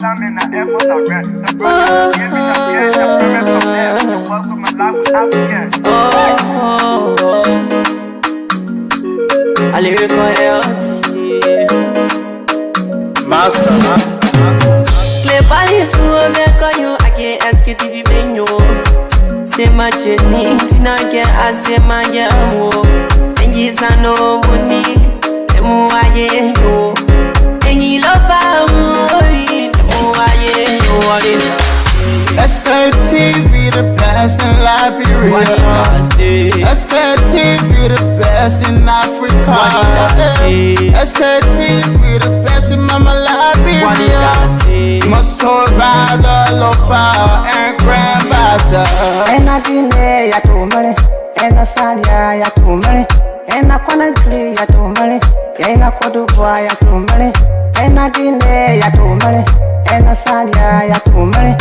Master. Clever so make you again Sktv venue. Say my journey, tina get as say my jamo. And you no money, emu aye yo. And you love emu aye yo. Sktv, the best in Liberia. Sktv, the best in Africa. Sktv, the best in Mama Liberia. Must hold by the lofa and grandmother. And I didn't ya to money, and I said ya to money, and I can't play ya to money, and I could do boy ya to money, and I didn't ya to money. And I said ya to money,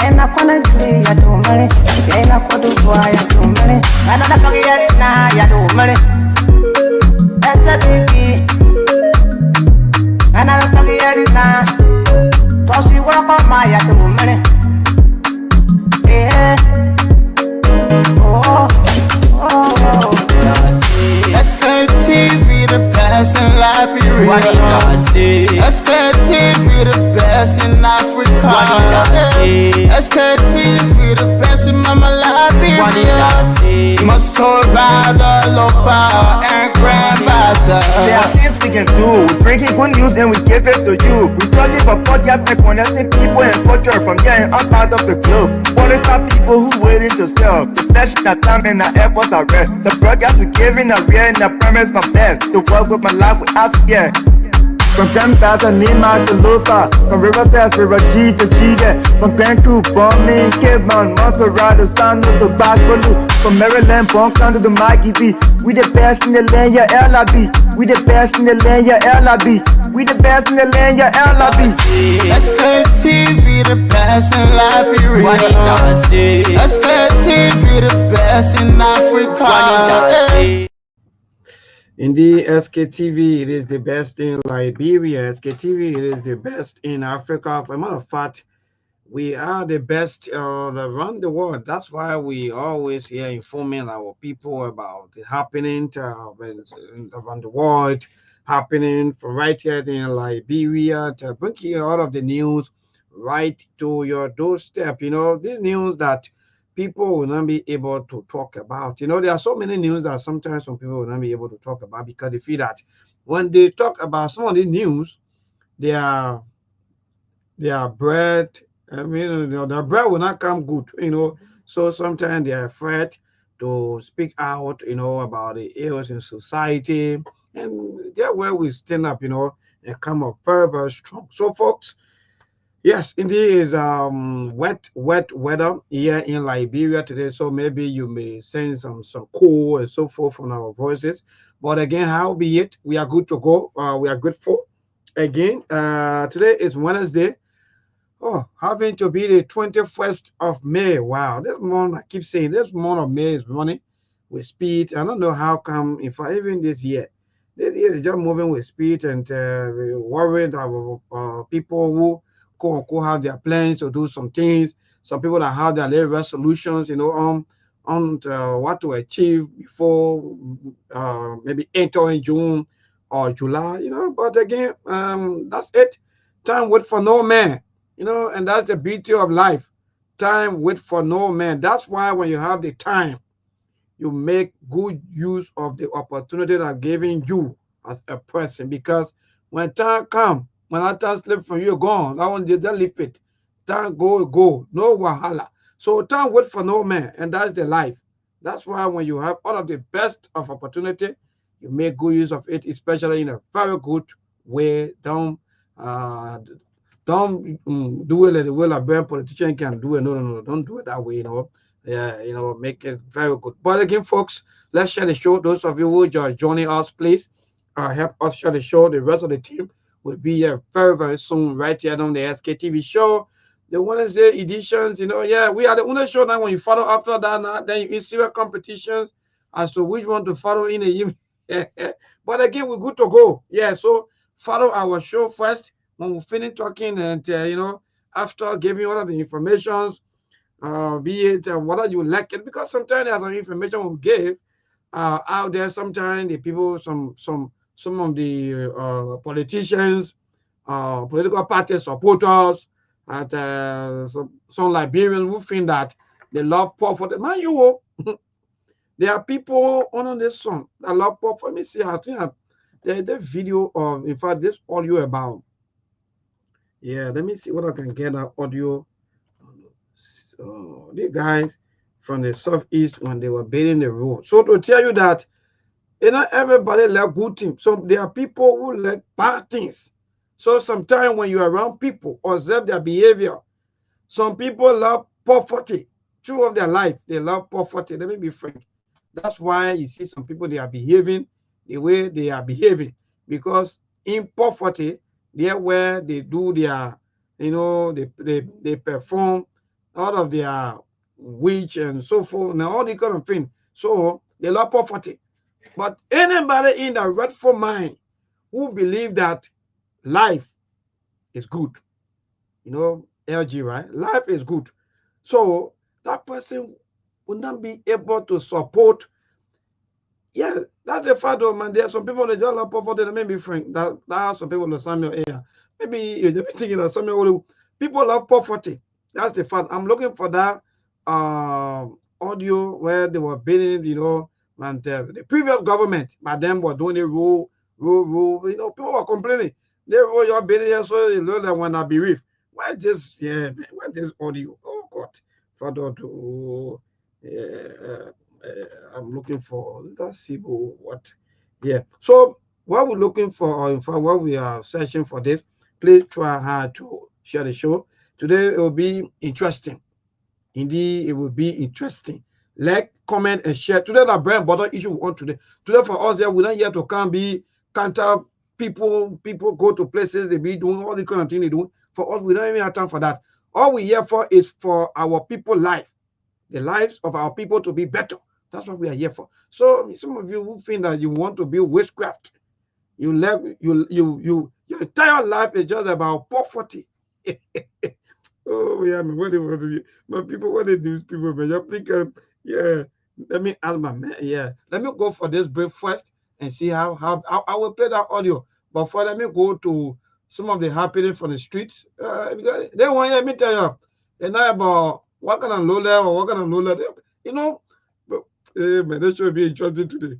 and I can't play ya to money, and I could do boy ya to money. Another forget now ya to money. That's the baby. Another forget now. Cause you work on my ya to money. Yeah. Oh. Sktv, the best in Liberia. Sktv, the best in Africa. Sktv, the best in Mama Liberia. Must hold by the lofa and grandmother. There are things we can do. We bring in good news and we give it to you. We talking about podcasts and connecting people and culture from here and out of the globe. Qualified people who willing to sell. The flesh, the time, and the efforts are rare. The broadcast we giving are real and I promise my best to work with my life without fear. From Grandfather Nima to Lufa, from Riverside to Raji to Chiga, from Grand Crew, Bombing, Kidman, Montserrat to San to Bacalu, from Maryland, Bonk to the Mikey B. We the best in the land, yeah, LIB. We the best in the land, yeah, LIB. We the best in the land, yeah, LIB. Sktv, the best in Liberia. Sktv, the best in Africa. Indeed, Sktv, it is the best in Liberia. Sktv, it is the best in Africa. For a matter of fact, we are the best around the world. That's why we always here informing our people about the happening around the world, happening from right here in Liberia to bring you all of the news right to your doorstep. You know, these news that people will not be able to talk about. You know, there are so many news that sometimes some people will not be able to talk about because they feel that when they talk about some of the news, they are bread. I mean, their bread will not come good. You know, so sometimes they are afraid to speak out. You know, about the ills in society, and that's where we stand up. You know, and come up very, very strong. So, folks. Yes, indeed, is wet weather here in Liberia today. So maybe you may sense some cool and so forth from our voices. But again, how be it, we are good to go. We are grateful. Again, today is Wednesday. Oh, having to be the 21st of May. Wow, this month I keep saying this month of May is running with speed. I don't know how come. In fact, even this year is just moving with speed, and we're worried about people who have their plans to do some things. Some people that have their little resolutions, you know, on what to achieve before maybe entering June or July, you know. But again, that's it. Time wait for no man, you know, and that's the beauty of life. Time wait for no man. That's why when you have the time, you make good use of the opportunity that I'm giving you as a person, because when time comes, when that time slip from you, gone. That one just leave it. Time go. No wahala. So time wait for no man, and that's the life. That's why when you have all of the best of opportunity, you make good use of it, especially in a very good way. Don't do it like the way a brand politician can do it. No. Don't do it that way. You know. Yeah, you know, make it very good. But again, folks, let's share the show. Those of you who are joining us, please help us share the show. The rest of the team will be here very, very soon, right here on the Sktv show. The Wednesday editions, you know, yeah, we are the only show now. When you follow after that, now, then you see competitions as to which one to follow in the evening. But again, we're good to go. Yeah, so follow our show first. When we finish talking, and you know, after giving all of the informations, be it whether you like it, because sometimes there's some information we give out there. Sometimes the people, some of the politicians, political party supporters, and some Liberians who think that they love poor for the man. There are people on this song that love poor. Let me see. I think there's a video of, in fact, this audio about. Yeah, let me see what I can get that audio. The guys from the southeast when they were building the road. So to tell you that not everybody like good things. So there are people who like bad things. So sometimes when you're around people, observe their behavior. Some people love poverty. True of their life, they love poverty. Let me be frank. That's why you see some people, they are behaving the way they are behaving. Because in poverty, they're where they do their, they perform out of their witch and so forth, and all the kind of thing. So they love poverty. But anybody in the rightful mind who believe that life is good, LG, right? Life is good. So that person would not be able to support. Yeah, that's a fact, though, man. There are some people that just love poverty. Let me be frank. That are some people in Samuel area. Maybe you're just thinking of Samuel. People love poverty. That's the fact. I'm looking for that audio where they were bidding, and the previous government, but them were doing the rule. People were complaining. They roll your bidding here, so they know that when I bereaved. Why this? Yeah, man, why this audio? Oh God, Father, I'm looking for. Let's see what. Yeah. So what we're looking for, or in fact, what we are searching for this, please try hard to share the show. Today it will be interesting. Indeed, it will be interesting. Like, comment, and share. Today, the brand bottle issue we want today. Today, for us here, we don't here to come be counter people. People go to places, they be doing all the kind of thing they do. For us, we don't even have time for that. All we here for is for our people life, the lives of our people to be better. That's what we are here for. So some of you who think that you want to be witchcraft, your entire life is just about poverty. Oh yeah, man. My people, what they do is people, man. Yeah. Let me ask my man. Yeah. Let me go for this break first and see how I will play that audio. But for let me go to some of the happening from the streets. Because they want let me tell you, they're not about what kind of low level or what kind of low level. But man, this should be interesting today.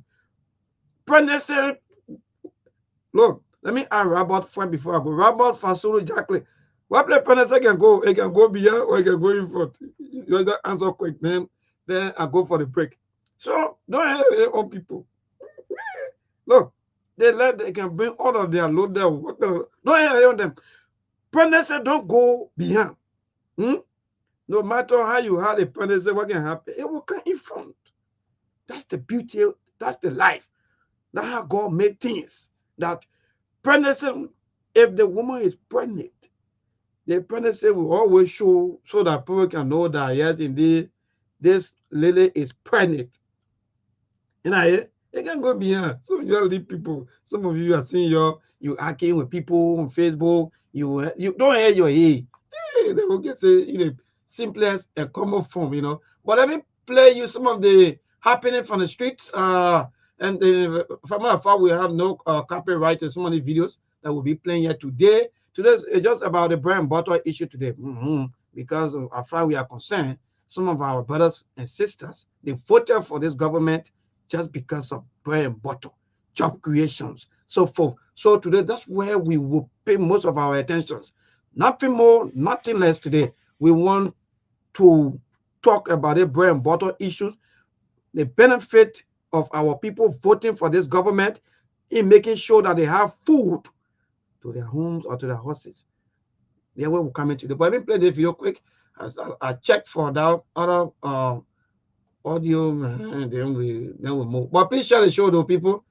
Pregnancy. Look, let me ask Robert first before I go. Robert Fasulu Jacqueline. What play penalty can go? It can go beyond or it can go in front. You just answer quick, then I go for the break. So don't have your own people. Look, they can bring all of their load there. Don't have them. Pregnancy don't go beyond. No matter how you have a pregnancy, what can happen? It will come in front. That's the beauty. That's the life. That's how God made things. That pregnancy, if the woman is pregnant, the pregnancy will always show so that people can know that yes, indeed, this lady is pregnant. It can go beyond. So you leave people. Some of you are seeing you arguing with people on Facebook. You don't hear your hey, they will get say in the simplest and common form, But let me play you some of the happening from the streets. And from my far, we have no copyright to so many videos that will be playing here today. Today's just about the brand bottle issue today. Because as far as we are concerned, some of our brothers and sisters, they voted for this government just because of brand bottle, job creations, so forth. So today, that's where we will pay most of our attentions. Nothing more, nothing less today. We want to talk about the brand bottle issues, the benefit of our people voting for this government in making sure that they have food to their homes or to their horses. There we will come into the. But let me play this video quick. I checked for that other audio, and then we move. But please share the show, though, people.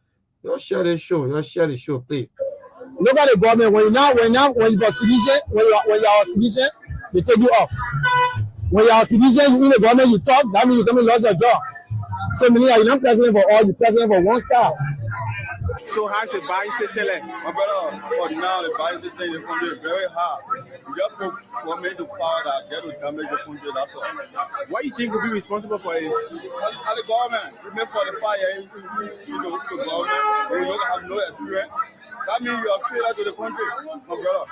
Just share the show. Please. Look at the government when you got citizen, when you are a citizen, they take you off. When you are a citizen, you in the government, you talk. That means you come and lose your job. So meaning you're not president for all, you're president for one side. So how's the buying system like? My brother, for now, the buying system in the country is very hard. You just put government to power that get to damage the country, that's all. What do you think will be responsible for it? And the government, we make 45 years into the government, and you don't have no experience. That means you are failure to the country, my brother.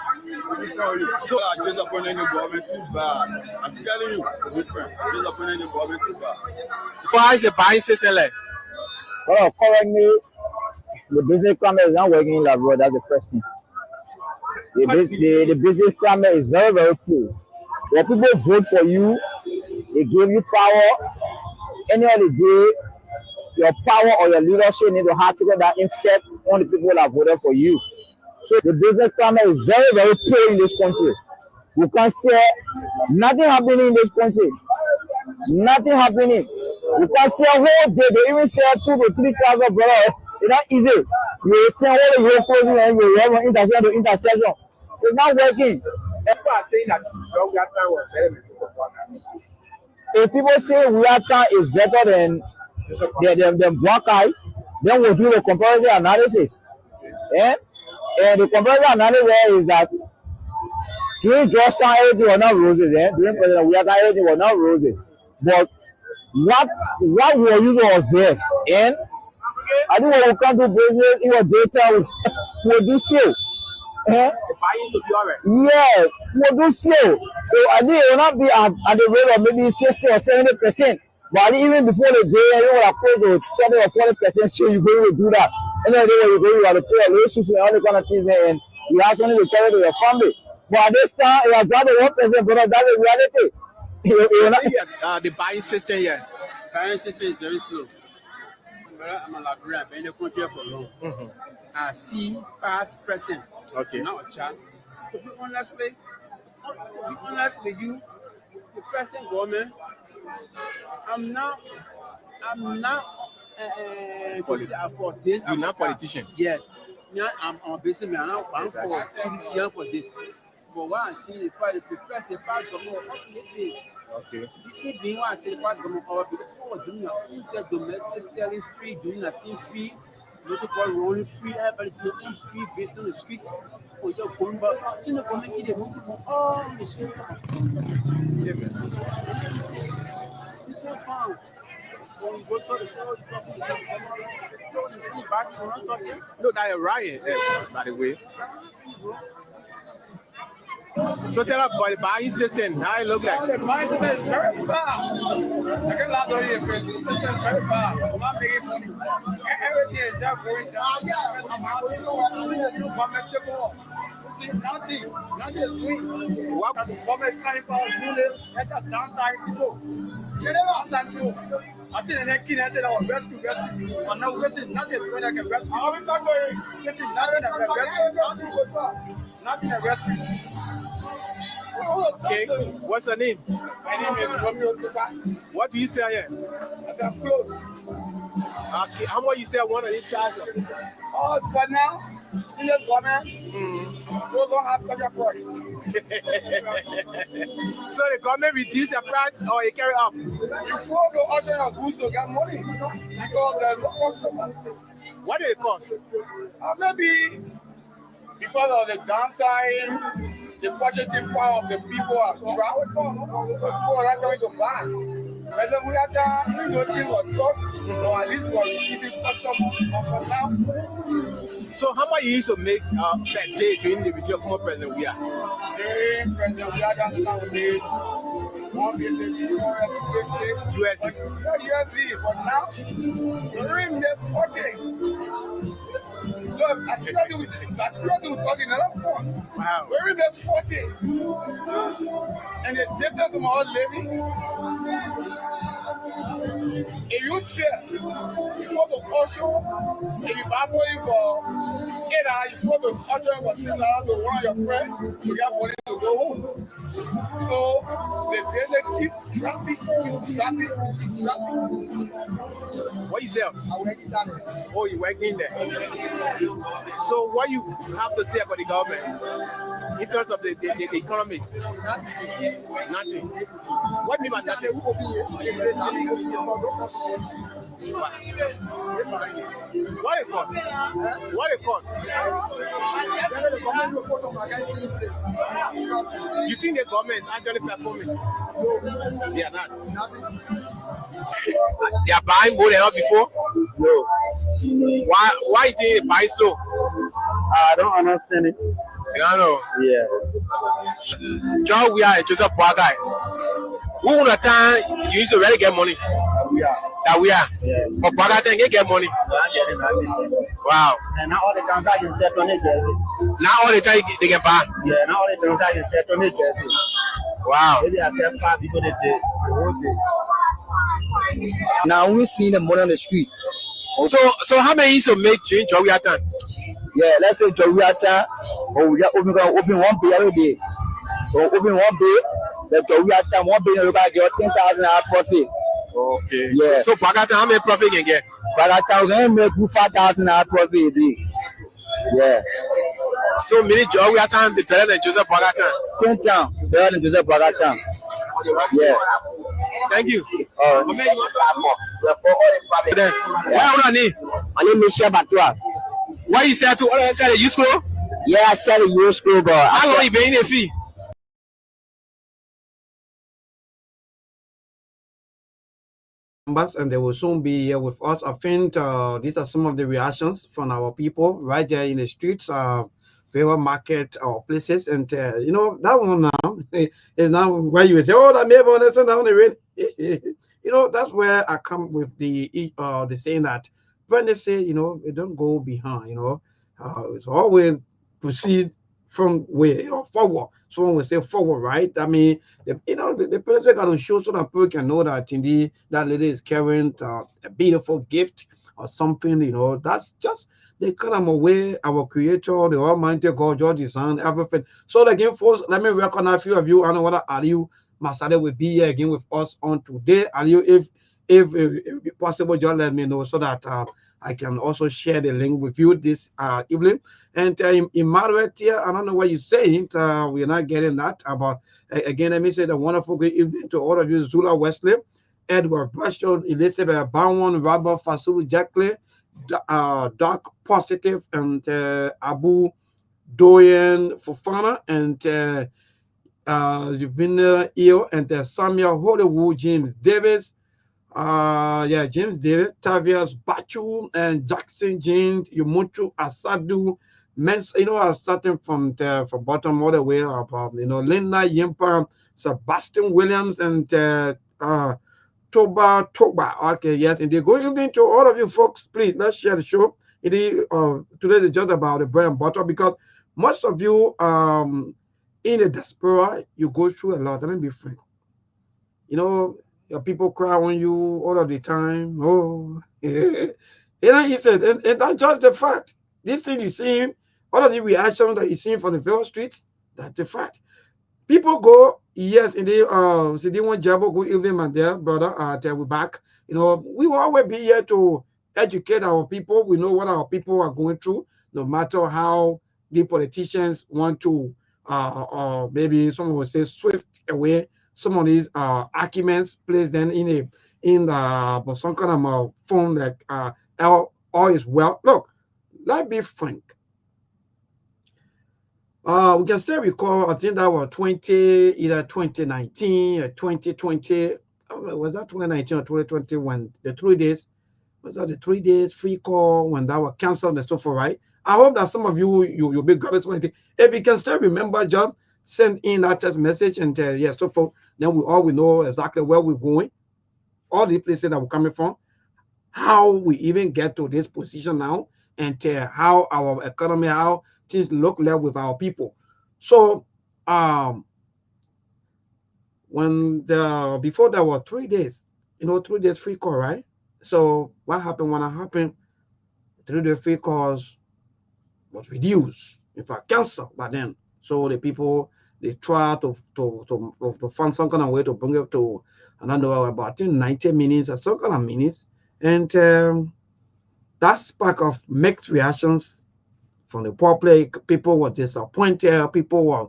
So I disappointed the government too bad. I'm telling you, different. Disappointed the government too bad. So how's the buying system like? Well, currently, the business climate is not working in Labrador. That's the first thing. The business climate is very, very poor. When people vote for you, they give you power. Any other day, your power or your leadership need to have to get that effect on the people that voted for you. So the business climate is very, very poor in this country. You can say nothing happening in this country. Nothing happening. You can say a whole day. They even say 2,000 to 3,000 dollars. It's not easy. You say all the whole closing and you have an intersection to intersection. It's not working. People are saying that Reaction was very important. If people say Reaction is better than Buakai, then we'll do the comparative analysis. And the comparative analysis is that during Georgetown, everything was not roses. During President Reaction, everything was not roses. But what were you to observe? And I think when we come to business, it was data we do show. Yes, we do show. So I think it will not be at the rate of maybe 60 or 70%. But even before the day, you will approach to 30 or 40% show you're going to do that. And then you're going to have to pay a little and all the kind of things, and you have something to carry to your family. But at this time, it has got the 1%, but that's the reality. The buying system here. Buying system is very slow. I'm a librarian, I've been in the country for long. I see past, present. Okay. Now, child. To be honest with you, the present government, I'm not for this. You're not politician. Yes. Yeah, I'm a businessman. I'm for this. But what I see is the past government. Okay. This is being what I say, the past government over doing nothing, domestic selling free, doing nothing free, looking for rolling free, everybody doing free, based on the street for your going back. You know, come and get oh, the street. It's not fun. When you go to the show, so you see back, you're not talking. No, that is riot, by the way. So tell us about the buying system. How it look like? The buying system is very bad. I can laugh on you. The system is very bad. I'm not making money. Everything is just going down. Nothing is doing. What the government can't do let us downside people. You never have to. I think the next thing I said I was rescue. And now nothing is going to rescue. I'm not going to get nothing to rescue. Okay, what's your name? My name is Romeo. What do you say here? I said close. Okay, how much you say one of these charges? Oh, but now, in the government, we don't have such a price. So the government reduce the price or it carry up? You go to usher your goods to get money because the cost. What do it cost? Maybe because of the downside. The purchasing power of the people have traveled, so people are not going to buy. Whether we are done, nothing was taught, or at least we are receiving customers for now. So, how much you used to make that day during the video former President we are? During President we are done nowadays. USD, but now we're in the 40. Look, I see you talking another phone. Wow. We're in the 40. And the difference from our living, if you share, you want to usher, if you buy for you for 8 hours, you want to usher for 7 hours to one of your friends to get money to go home. So they keep traffic. What you sell? I work in that. Oh, you working there? So what you have to say about the government in terms of the economy? Nothing. What do you mean by nothing? What it cost? What it cost? You think the government is actually performing? They are not. They are buying more than before? No. Why they buy slow? I don't understand it. You don't know? Yeah. John, we are just a poor guy. Who on a time you used to really get money? Yeah. That we are. Yeah. But poor guy can get money. Wow. And now all the transactions set on it. Now all the time they get buy. Yeah, now all the transactions set on it. Wow. Maybe I can 5 people a day. Now we see the money on the street. So how many used to make during Joey time? Yeah, let's say Joey time. Oh, we are open one day every day. So open one day. The Joey time 1 billion you can get 10,000 profit. Okay. Yeah. So Bagata, how many profit can get? Bagata can make 5,000 profit a day. Yeah. So many Joey time be better than Joseph Bagata. 10 times better than Joseph Bagata. Yeah. Thank you. Why would I need? My name is Michel Batua. Why you say to all sell a useful? Yeah, I sell a useful, but how long you paying a fee? And they will soon be here with us. I think these are some of the reactions from our people right there in the streets, favorite market or places, and you know that one now is now where you say, "Oh, that may be on the red." You know, that's where I come with the saying that when they say, you know, they don't go behind. You know, it's always proceed from where, you know, forward. Someone will say forward, right? I mean, the president got to show so that people can know that indeed that lady is carrying a beautiful gift or something. You know, that's just the kind of way our Creator, the Almighty God, your design, everything. So again, folks, let me recognize a few of you. I know whether Aliu Masade will be here again with us on today. Aliu, if possible, just let me know so that I can also share the link with you this evening. And in Margaret here, I don't know what you're saying. We're not getting that. But again, let me say the wonderful good evening to all of you, Zula Wesley, Edward Brashfield, Elizabeth Bowen, Robert Fasu, Jacqueline, Doc Positive, and Abu Doyen Fofana, and Juvina Eo, and Samuel Hollywood, James Davis. James David, Tavius Bachu, and Jackson James, Yumuchu Asadu, you know, starting from bottom all the way up, you know, Linda Yimpa, Sebastian Williams, and Toba. Okay, yes, and they go even to all of you folks. Please, let's share the show. Today is just about the bread and butter because most of you in the diaspora, you go through a lot. Let me be frank. You know, your people cry on you all of the time. Oh, you know, he said, and that's just the fact. This thing you see, all of the reactions that you see from the various streets, that's the fact. People go, yes, and they want Jabo go evening and there, brother, we're back. You know, we will always be here to educate our people. We know what our people are going through, no matter how the politicians want to, maybe someone will say, swift away some of these arguments, place them in some kind of phone like all is well. Look, let's be frank. We can still recall, I think that was either 2019 or 2020. Was that 2019 or 2020 when the 3 days, was that the 3 days free call when that was canceled and so forth, right? I hope that some of you'll be grabbing something. If you can still remember, John, send in that text message and so forth. Then we know exactly where we're going, all the places that we're coming from, how we even get to this position now, and how our economy, how things look like with our people. So before there were 3 days, 3 days free call, right? So what happened when it happened? 3-day free calls was reduced, in fact canceled by then. So the people, they try to find some kind of way to bring it to another about 90 minutes or some kind of minutes, and that spark of mixed reactions from the public. People were disappointed. People were,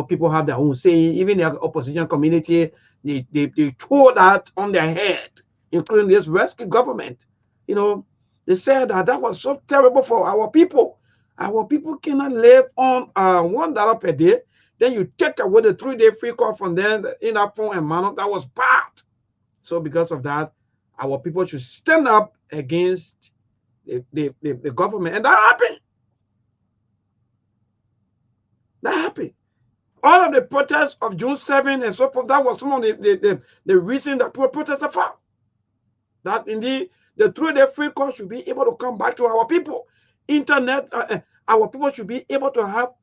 people have their own say. Even the opposition community, they throw that on their head. including this rescue government. You know, they said that that was so terrible for our people. Our people cannot live on $1 per day. Then you take away the 3-day free call from them in our phone and manner. That was bad. So because of that, our people should stand up against the government. And that happened. That happened. All of the protests of June 7 and so forth, that was some of the reason that people protested for. That indeed the 3-day free call should be able to come back to our people. Internet, our people should be able to have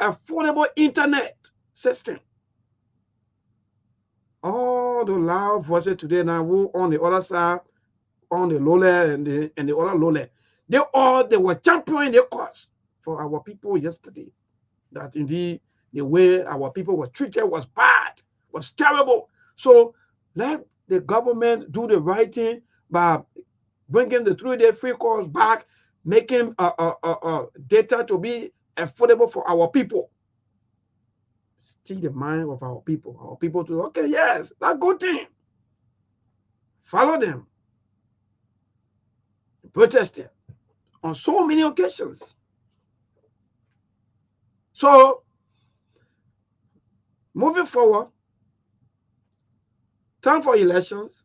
affordable internet system. All the loud voices today now who on the other side, on the lowland and the other lowland, they were championing the cause for our people yesterday. That indeed the way our people were treated was bad, was terrible. So let the government do the right thing by bringing the 3-day free calls back, making data to be affordable for our people. Steal the mind of our people. Our people to, okay, yes, that's a good thing. Follow them. Protested on so many occasions. So, moving forward, time for elections.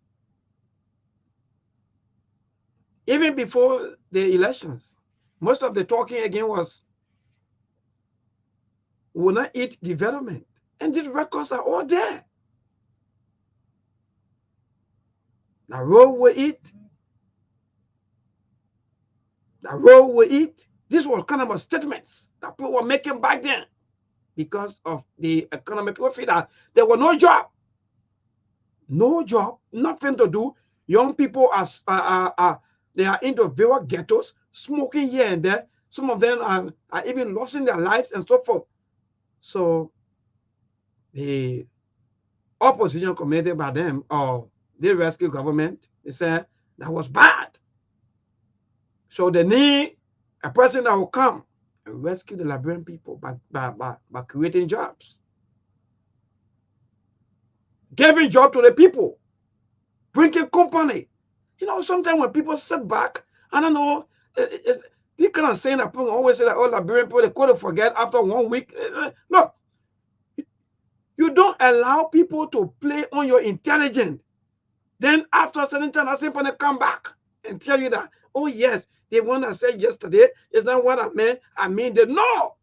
Even before the elections, most of the talking again was, we will not eat development. And these records are all there. The road will eat. The road will eat. This was kind of statements that people were making back then because of the economy. People feel that there was no job. No job, nothing to do. Young people they are into various ghettos, smoking here and there. Some of them are even losing their lives and so forth. So the opposition committee by them, or the rescue government, they said that was bad. So they need a person that will come and rescue the Liberian people by creating jobs. Giving job to the people. Bringing company. You know, sometimes when people sit back, I don't know, this kind of saying that people always say that, oh, Liberian people, they couldn't forget after 1 week. Look, you don't allow people to play on your intelligence. Then after a certain time, that same person come back and tell you that, oh, yes, the one I said yesterday is not what I meant. I mean that. No.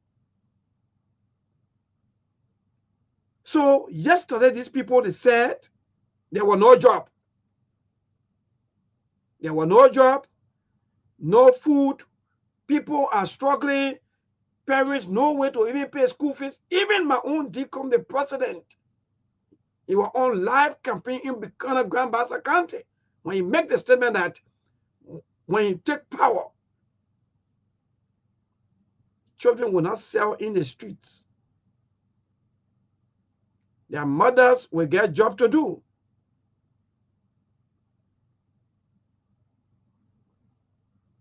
So yesterday, these people, they said there was no job. There was no job, no food. People are struggling. Parents, no way to even pay school fees. Even my own deacon, the president, he was on live campaign in Bikana Grand Bassa County when he make the statement that when he take power, children will not sell in the streets. Their mothers will get job to do.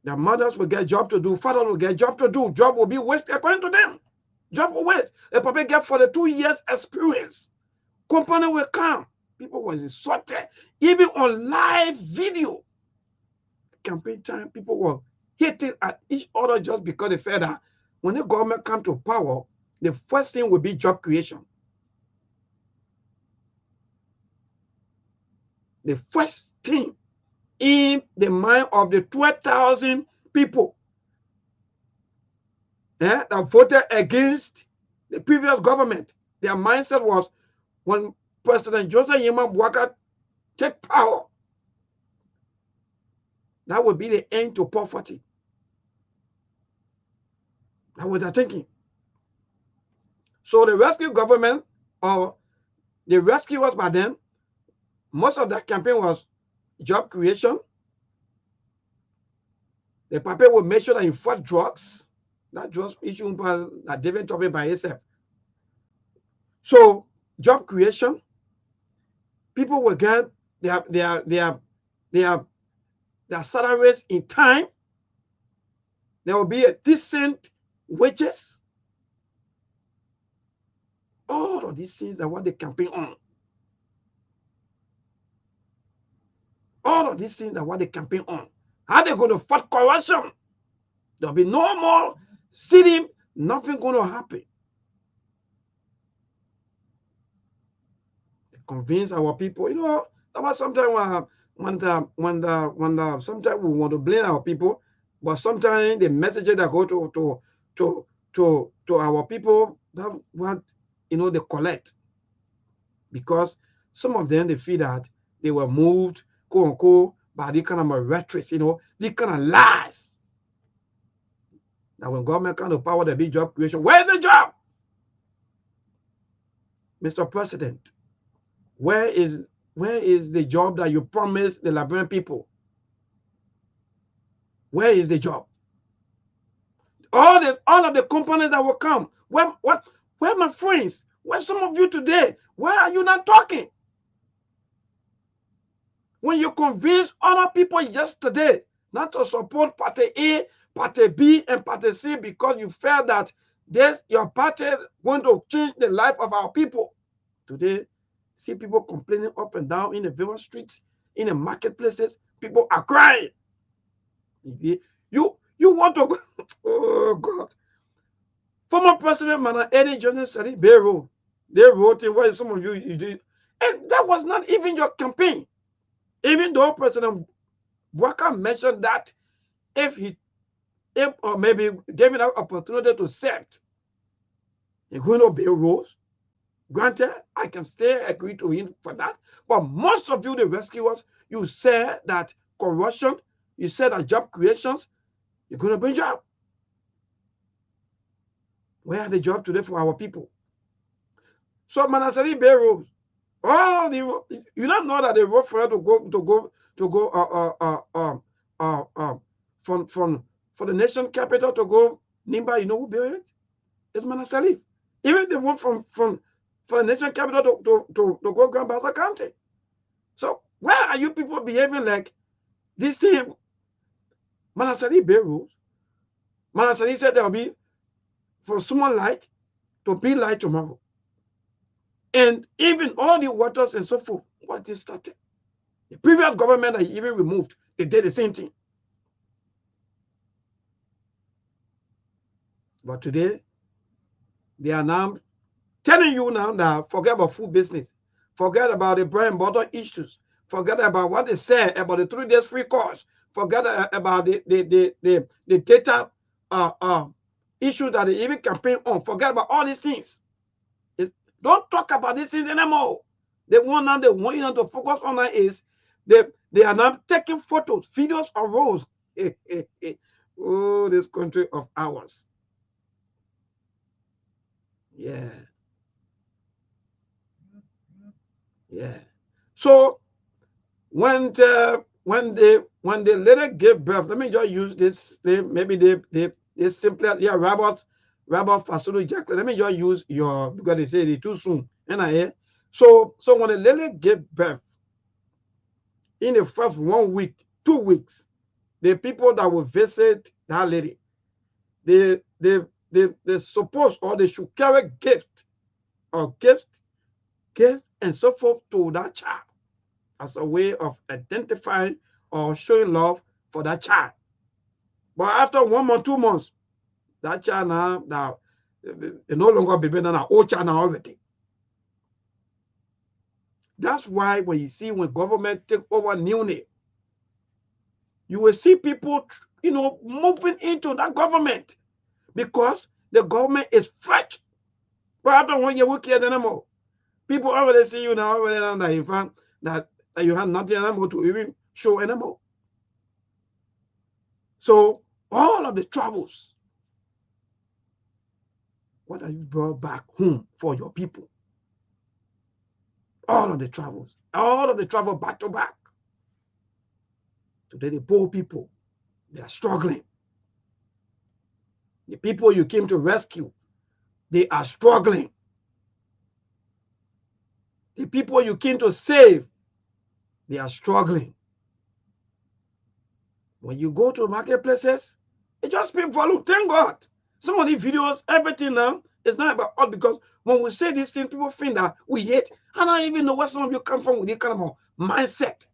Their mothers will get job to do. Fathers will get job to do. Job will be wasted according to them. Job will waste. They probably get 42 years experience. Company will come. People were insulted. Even on live video. Campaign time, people were hitting at each other just because they felt that when the government come to power, the first thing will be job creation. The first thing in the mind of the 12,000 people that voted against the previous government, their mindset was when President Joseph Yema Bouaka take power, that would be the end to poverty. That was their thinking. So the rescue government, or the rescuers by then, most of that campaign was job creation. The paper will make sure that you fight drugs, not drugs issue that different topic by itself. So job creation, people will get their salaries in time. There will be a decent wages. All of these things are what they campaign on. of these things are what they campaign on. How they going to fight corruption? There'll be no more sitting, nothing going to happen. They convince our people, you know, about sometimes sometimes we want to blame our people, but sometimes the messages that go to our people, that what, you know, they collect. Because some of them, they feel that they were moved, quote unquote, by the kind of a rhetoric, you know, the kind of lies. That when government kind of power, the big job creation, where's the job? Mr. President, where is the job that you promised the Liberian people? Where is the job? All of the components that will come. Where my friends? Where some of you today? Why are you not talking? When you convince other people yesterday not to support Party A, Party B, and Party C because you felt that your party going to change the life of our people. Today, see people complaining up and down in the village streets, in the marketplaces. People are crying. You want to go? Oh God! Former President Mana Eddie Johnson said it. They wrote it. Why some of you did, and that was not even your campaign. Even though President Bwaka mentioned that if or maybe gave it an opportunity to accept, you're going to be rules. Granted, I can still agree to him for that. But most of you, the rescuers, you said that corruption, you said that job creations, you're going to bring job. Where are the jobs today for our people? So Manasari Bay rules. Oh, you don't know that they wrote for her to go for the nation capital to go Nimba. You know who built it? It's Manasali. Even they went from the nation capital to go Grand Bassa County. So why are you people behaving like this thing? Manasali Bay rules. Manasali said there will be for small light to be light tomorrow. And even all the waters and so forth, what they started. The previous government that even removed, they did the same thing. But today, they are now telling you now that forget about food business, forget about the bread and butter issues, forget about what they said about the 3 days free course, forget about the data issue that they even campaign on, forget about all these things. Don't talk about these things anymore. They want you now to focus on that is they are now taking photos, videos of roads. Oh, this country of ours. Yeah. Yeah. So when they later gave birth, let me just use this. Maybe they simply Robert Fasulu Jack. Let me just use your because they say it too soon. And so when the lady gave birth, in the first 1 week, 2 weeks, the people that will visit that lady, they suppose or they should carry gift and so forth to that child as a way of identifying or showing love for that child. But after 1 month, 2 months, that child now they no longer be better than old child now already. That's why when you see when government take over newly, you will see people, you know, moving into that government because the government is fresh. But after 1 year, we care anymore. People already see you now already that you find that you have nothing anymore to even show anymore. So all of the troubles, what have you brought back home for your people? All of the travel back to back. Today, the poor people, they are struggling. The people you came to rescue, they are struggling. The people you came to save, they are struggling. When you go to marketplaces, it just speaks volume. Thank God. Some of the videos, everything now, it's not about us because when we say these things, people think that we hate. I don't even know where some of you come from with this kind of mindset.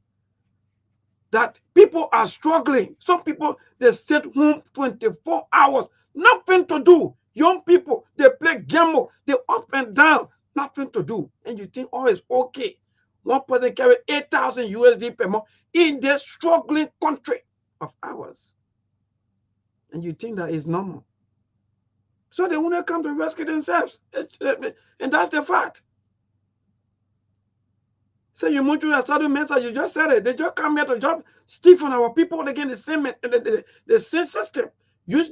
that people are struggling. Some people, they sit home 24 hours, nothing to do. Young people, they play gamble, they up and down, nothing to do. And you think all is okay. One person carry 8,000 USD per month in this struggling country of ours. And you think that is normal. So they want to come to rescue themselves. And that's the fact. So you move through a certain message, you just said it. They just come here to just steal from our people again, the same system. Use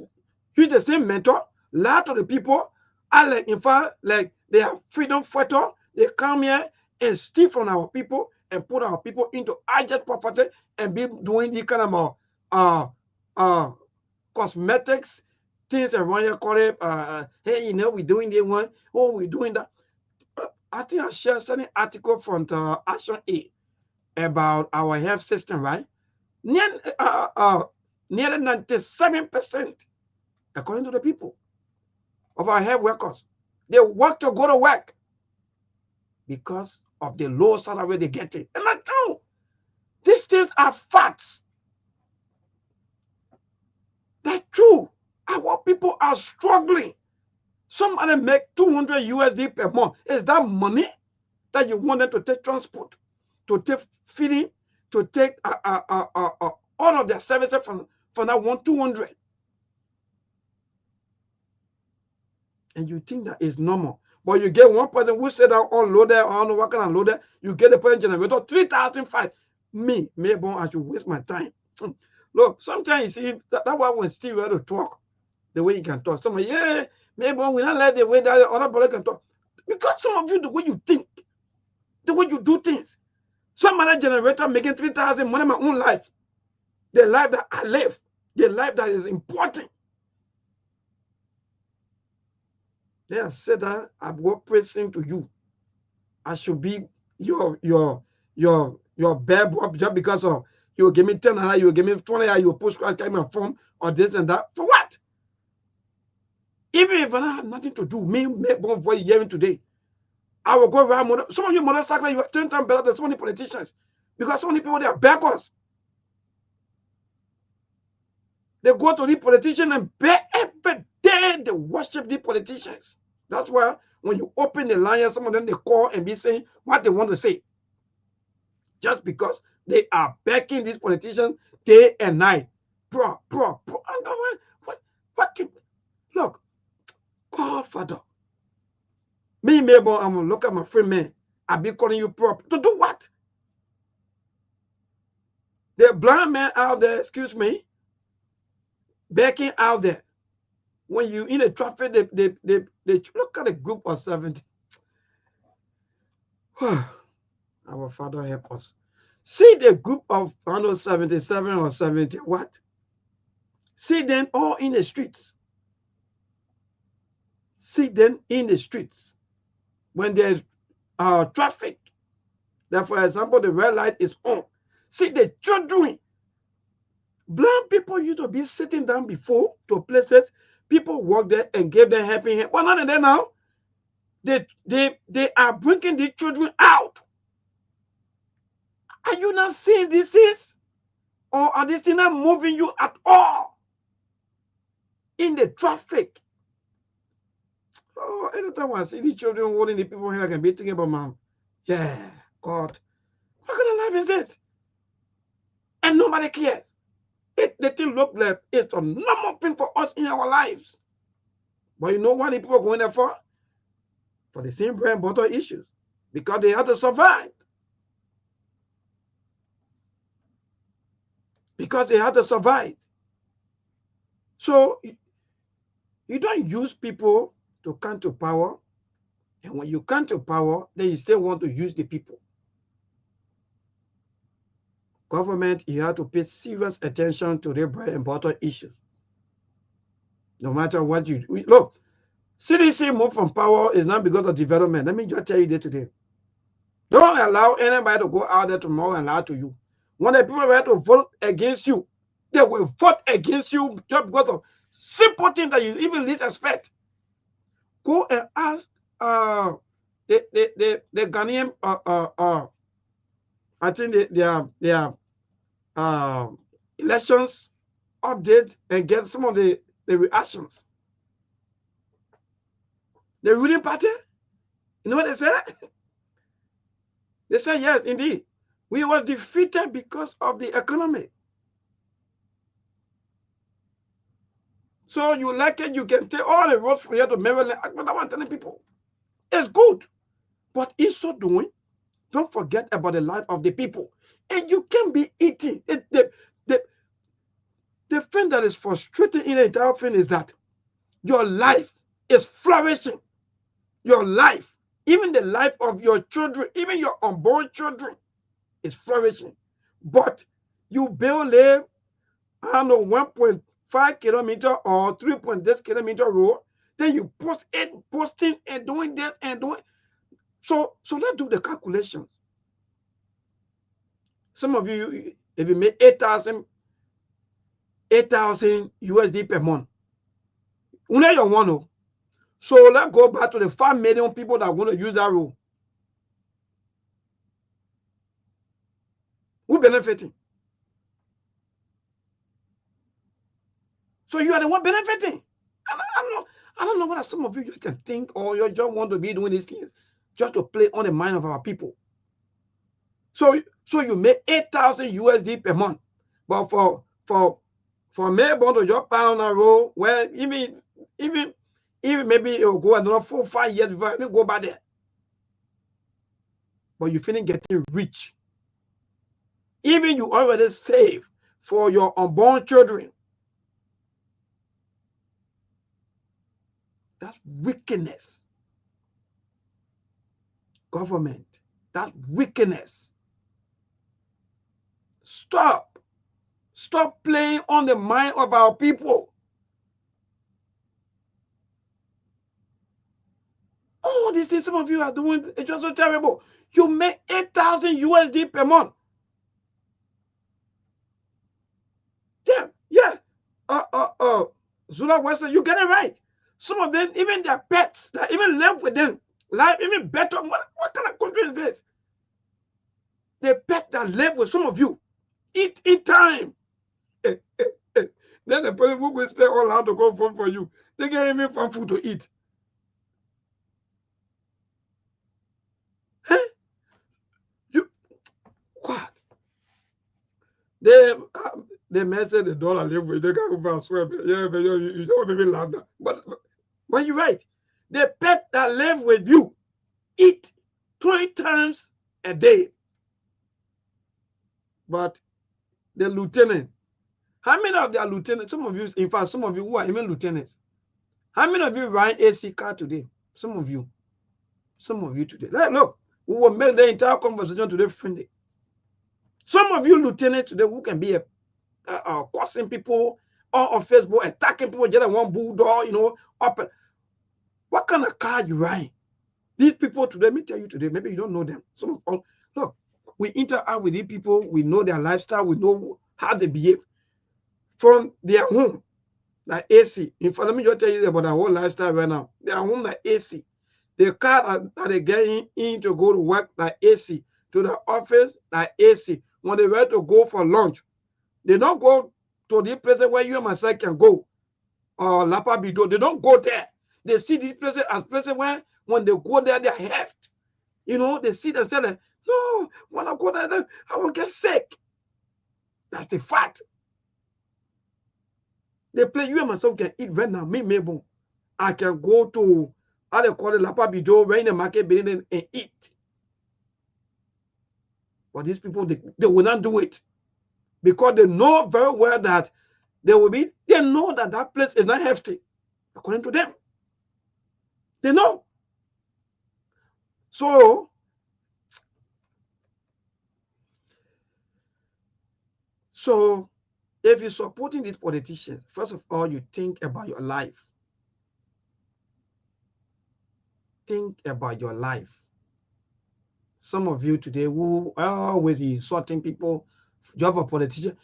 the same mentor, lie to the people. And like, in fact, like they have freedom fighter, they come here and steal from our people and put our people into urgent poverty and be doing the kind of cosmetics things around here, call it hey, you know, we're doing this one, oh, we're doing that. I think I shared certain article from the Action A about our health system, right? Nearly 97%, according to the people, of our health workers, they work to go to work because of the low salary they get it. And that's true. These things are facts. That's true. Our people are struggling. Some of them make 200 USD per month. Is that money that you want them to take transport, to take feeding, to take all of their services from that 200? And you think that is normal. But you get one person who said that all loaded, I don't know what kind of loaded, you get the person generator, 3,500. Me, maybe I should waste my time. Look, sometimes you see, that's why when Steve had to talk, the way he can talk. Somebody, yeah, maybe we not let the way that other brother can talk. Because some of you, the way you think, the way you do things. Some other generator making 3,000 money in my own life. The life that I live, the life that is important. They have said that I'm going praising to you. I should be your bear boy just because of you give me 10, you give me 20, you push my phone or this and that. For what? Even if I have nothing to do, me born for hearing today, I will go around. Some of you motorcycle, you are 10 times better than so many politicians because so many people, they are beggars. They go to the politician and beg every day. They worship the politicians. That's why when you open the line, some of them they call and be saying what they want to say, just because they are backing these politicians day and night. Bro. What can, look, God, Father. Me, maybe I'm gonna look at my friend, man. I be calling you prop to do what? The blind man out there, excuse me, backing out there. When you in a traffic, they look at a group of 70. Our Father help us. See the group of 177 or 70, what? See them all in the streets. See them in the streets. When there's traffic, that for example, the red light is on. See the children. Blind people used to be sitting down before to places. People walk there and give them helping hand. But none of them now. They are bringing the children out. Are you not seeing this is? Or are these things not moving you at all? In the traffic. Oh, anytime I see the children holding the people here, I can be thinking about mom. Yeah, God. What kind of life is this? And nobody cares. The thing look like it's a normal thing for us in our lives. But you know what the people are going there for? For the same bread and butter issues. Because they have to survive. Because they have to survive. So you don't use people to come to power. And when you come to power, then you still want to use the people. Government, you have to pay serious attention to their bread and butter issues. No matter what you do. Look, CDC move from power is not because of development. Let me just tell you this today. Don't allow anybody to go out there tomorrow and lie to you. When the people have to vote against you, they will vote against you just because of simple things that you even least expect. Go and ask the Ghanaian I think they are elections update and get some of the reactions. The ruling party, you know what they said? They said, yes, indeed, we were defeated because of the economy. So you like it, you can take all the roads from here to Maryland. But I want telling people, it's good. But in so doing, don't forget about the life of the people. And you can be eating. The thing that is frustrating in the entire thing is that your life is flourishing. Your life, even the life of your children, even your unborn children, is flourishing. But you build a, I don't know, 1.5 kilometer or 3.6 kilometer road, then you posting and doing this and doing. So let's do the calculations. Some of you, if you make 8,000 USD per month, only you want. So let's go back to the 5 million people that are going to use that road. Who benefiting? So you are the one benefiting. I don't know what some of you can think, or you just want to be doing these things just to play on the mind of our people. So you make 8,000 USD per month, but for Melbourne to just pound a road, well, even maybe it will go another 4 or 5 years before you go back there. But you feeling getting rich. Even you already save for your unborn children. That's wickedness. Government, that's wickedness. Stop playing on the mind of our people. Oh, these things some of you are doing, it's just so terrible. You make 8,000 USD per month. Yeah. Zula Western, you get it right. Some of them, even their pets, that even live with them, life even better. What kind of country is this? The pet that live with some of you, eat in time. Then the person who will stay all out to go phone for you, they get even fun food to eat. Huh? What? They message the dollar live with. They can't go swear. Yeah, but you don't make me laugh. But you're right. The pet that live with you eat 20 times a day. But the lieutenant, how many of their lieutenants? Some of you, in fact, some of you who are even lieutenants, how many of you ride AC car today? Some of you today. Look, we will make the entire conversation today friendly. Some of you lieutenants today who can be cursing people on Facebook, attacking people, just one bulldog, up. What kind of car you ride? These people today, let me tell you today, maybe you don't know them. Look, we interact with these people, we know their lifestyle, we know how they behave. From their home, like AC. In fact, let me just tell you about our whole lifestyle right now. Their home, like AC. The car that they get in to go to work, like AC. To the office, like AC. When they were to go for lunch, they don't go to the place where you and myself can go. Or Lapa Bido, they don't go there. They see these places as places where when they go there, they're heft. They see themselves like, no, when I go there, I will get sick. That's the fact. They play, you and myself can eat right now. Me, maybe I can go to, how they call it, Lapa Bido, where in the market building and eat. But these people, they will not do it. Because they know very well that they know that that place is not hefty, according to them. They know. So if you're supporting these politicians, first of all, you think about your life. Think about your life. Some of you today who are always insulting people, you have a politician.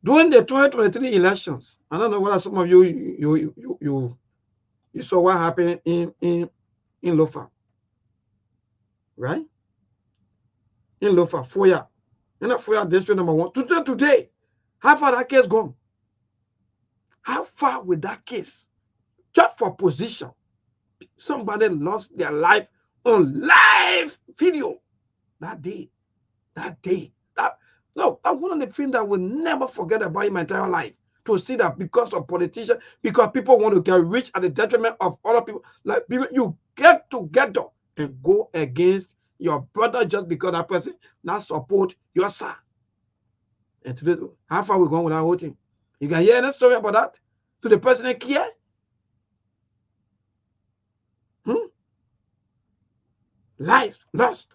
During the 2023 elections, I don't know whether some of you saw what happened in Lofa, right? In Lofa, Foya. And if we are district number 1, today, how far that case gone? How far with that case? Just for position. Somebody lost their life on live video that day. No, that's one of the things that I will never forget about in my entire life. To see that because of politicians, because people want to get rich at the detriment of other people, like people, you get together and go against your brother just because that person not support your son. And today, how far we going with that whole thing? You can hear any story about that? To the person that care? Life lost.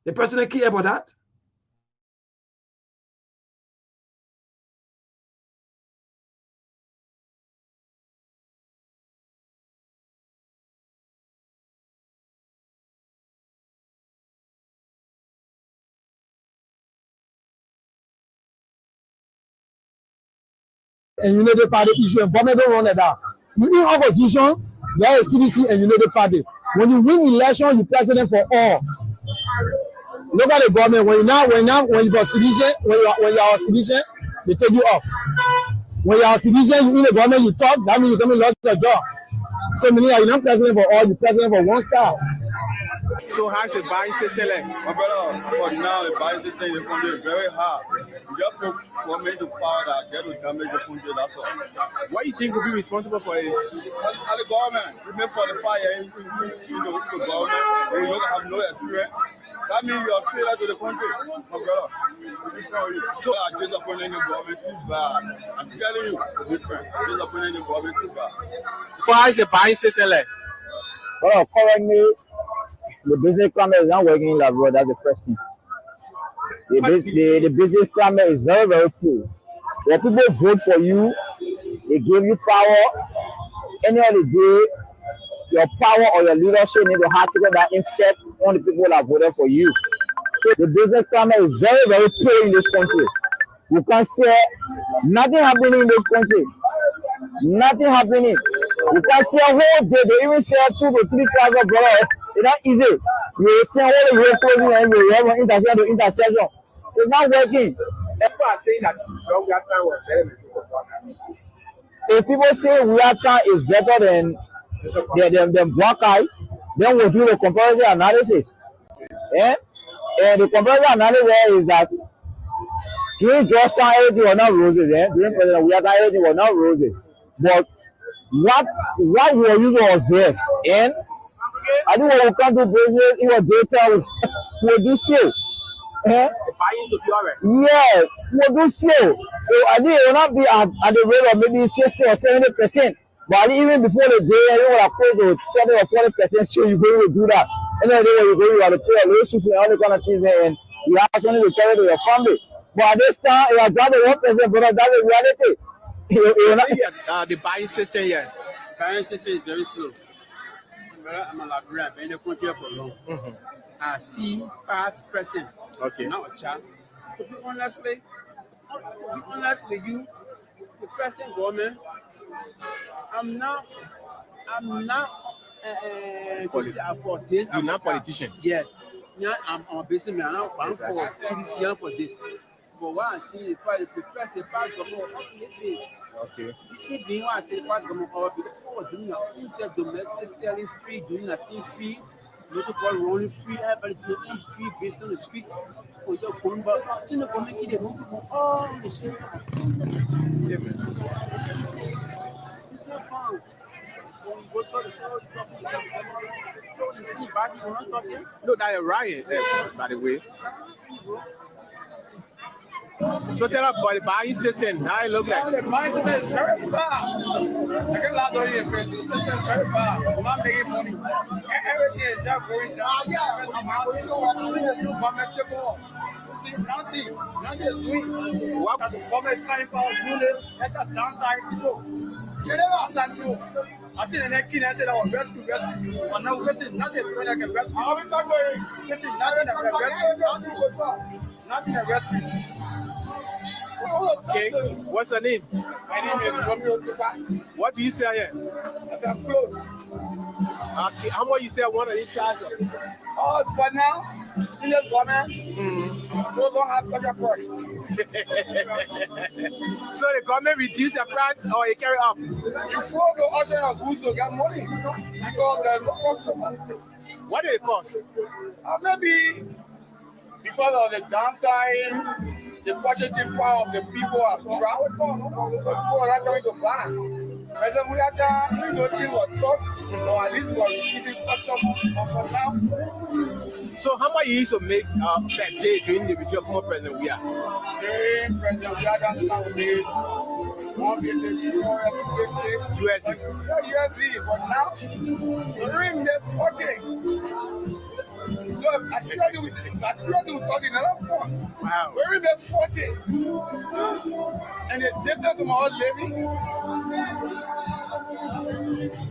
The person that care about that? And United Party issue and government don't run it down. You in opposition, there is CDC and United Party. When you win election, you president for all. Look at the government. When you got citizen, when you are a citizen, they take you off. When you are a citizen, you in the government, you talk, that means you come and lost your job. So many are not president for all, you president for one side. So how's the buying system like? My brother, for now, the buying system in the country is very hard. You just put government to power that get to damage the country, that's all. What do you think will be responsible for it? The government, remain for the fire in the government, and you don't have no experience. That means you are failure to the country, my brother. So I disappointed the government too bad. I'm telling you, different. Disappointed the government too bad. So how's the buying system like? Well, currently, the business climate is not working in Labrador. That's the first thing. The business climate is very, very poor. When people vote for you, they give you power. Any other day, your power or your leadership need to have to get that effect on the people that voted for you. So the business climate is very, very poor in this country. You can say nothing happening in this country. Nothing happening. You can see a whole day. They even share 2,000 to 3,000 dollars. It's not easy. You see all the way closing and you have an intersection to intersection. It's not working. People are saying that we are trying to very much. If people say Uyaka is better than Black Eye, then we'll do the comparison analysis. Yeah? And the comparison analysis is that during Georgetown, everything was not roses. Eh? During President Uyaka, everything was not roses. But what we were using to observe, and I think when we come to business, it was data we do so. Eh? Yes, we do so. So I think it will not be at the rate of maybe 60 or 70%. But even before the day, you will approach to 30 or 40%, so you're going to do that. And then when you go, you have to pay a low and all the kind of things, and you have to only carry to your family. But at this time, it has got the 1%, but that's the reality. The buying system here. Buying system is very slow. I'm a librarian, I've been in the country for long. I see past person. Okay. Now a child. To be honestly, you, the present government, I'm not for this. You're not politician. Yes. Yeah, I'm a businessman. I'm for CDC for this. But what I see is the past government. Okay. You see, being what I say, past government, all people doing nothing, domestic selling free, doing nothing free, local people rolling free, everybody doing free based on the street for your phone. But you know, coming here, all the street. It's not fun. When you go to the show, so you see, back you want talking. No, that is right, by the way. So tell us about the buying system. How it look like? The buying system is very bad. I can lie to you, the system is very bad. I'm not making money. Everything is just going down. See, nothing is doing. What the government is trying to do this? That's a downside. So, I think the next thing I said I was rescue. But now nothing is going like a rescue. Nothing is rescue. Okay, what's your name? My name is Romeo Tupa. What do you say here? I said, I'm close. Okay, how much you say one of each charge? Oh, for now, in the government, we don't have such a price. So the government reduce the price or you carry up? You follow the ocean of goods to get money because there's no customer. What do it cost? Maybe because of the downside, the purchasing power of the people have traveled on. So people are not going to buy. But then we have to, we don't think was tough, or at least we're receiving customers for now. So how much you used to make per day during the video for President we are? President we are done nowadays. USD, but now, during the 40. I see you talking another phone. Wow. We're in the 40. And the difference from our living.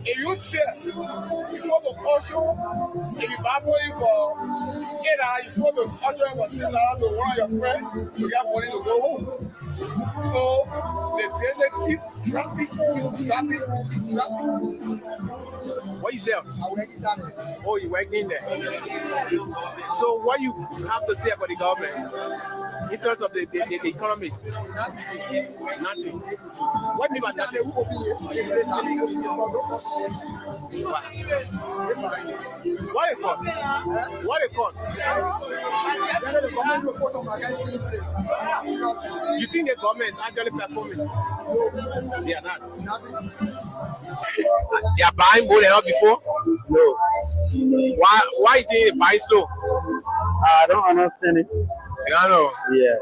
If you share, you go to Osho, if you buy for you for 8 hours, you go to Osho and for $6 to one of your friends, you get money to go home. So they keep trapping. What you sell? I work in that. Oh, you work in there. So what you have to say about the government in terms of the economy? Nothing. What do you mean by nothing? What it cost? What it cost? You think the government is actually performing? They are not. They are buying more than before? No. Why do you buy slow? I don't understand it. I don't know. Yeah.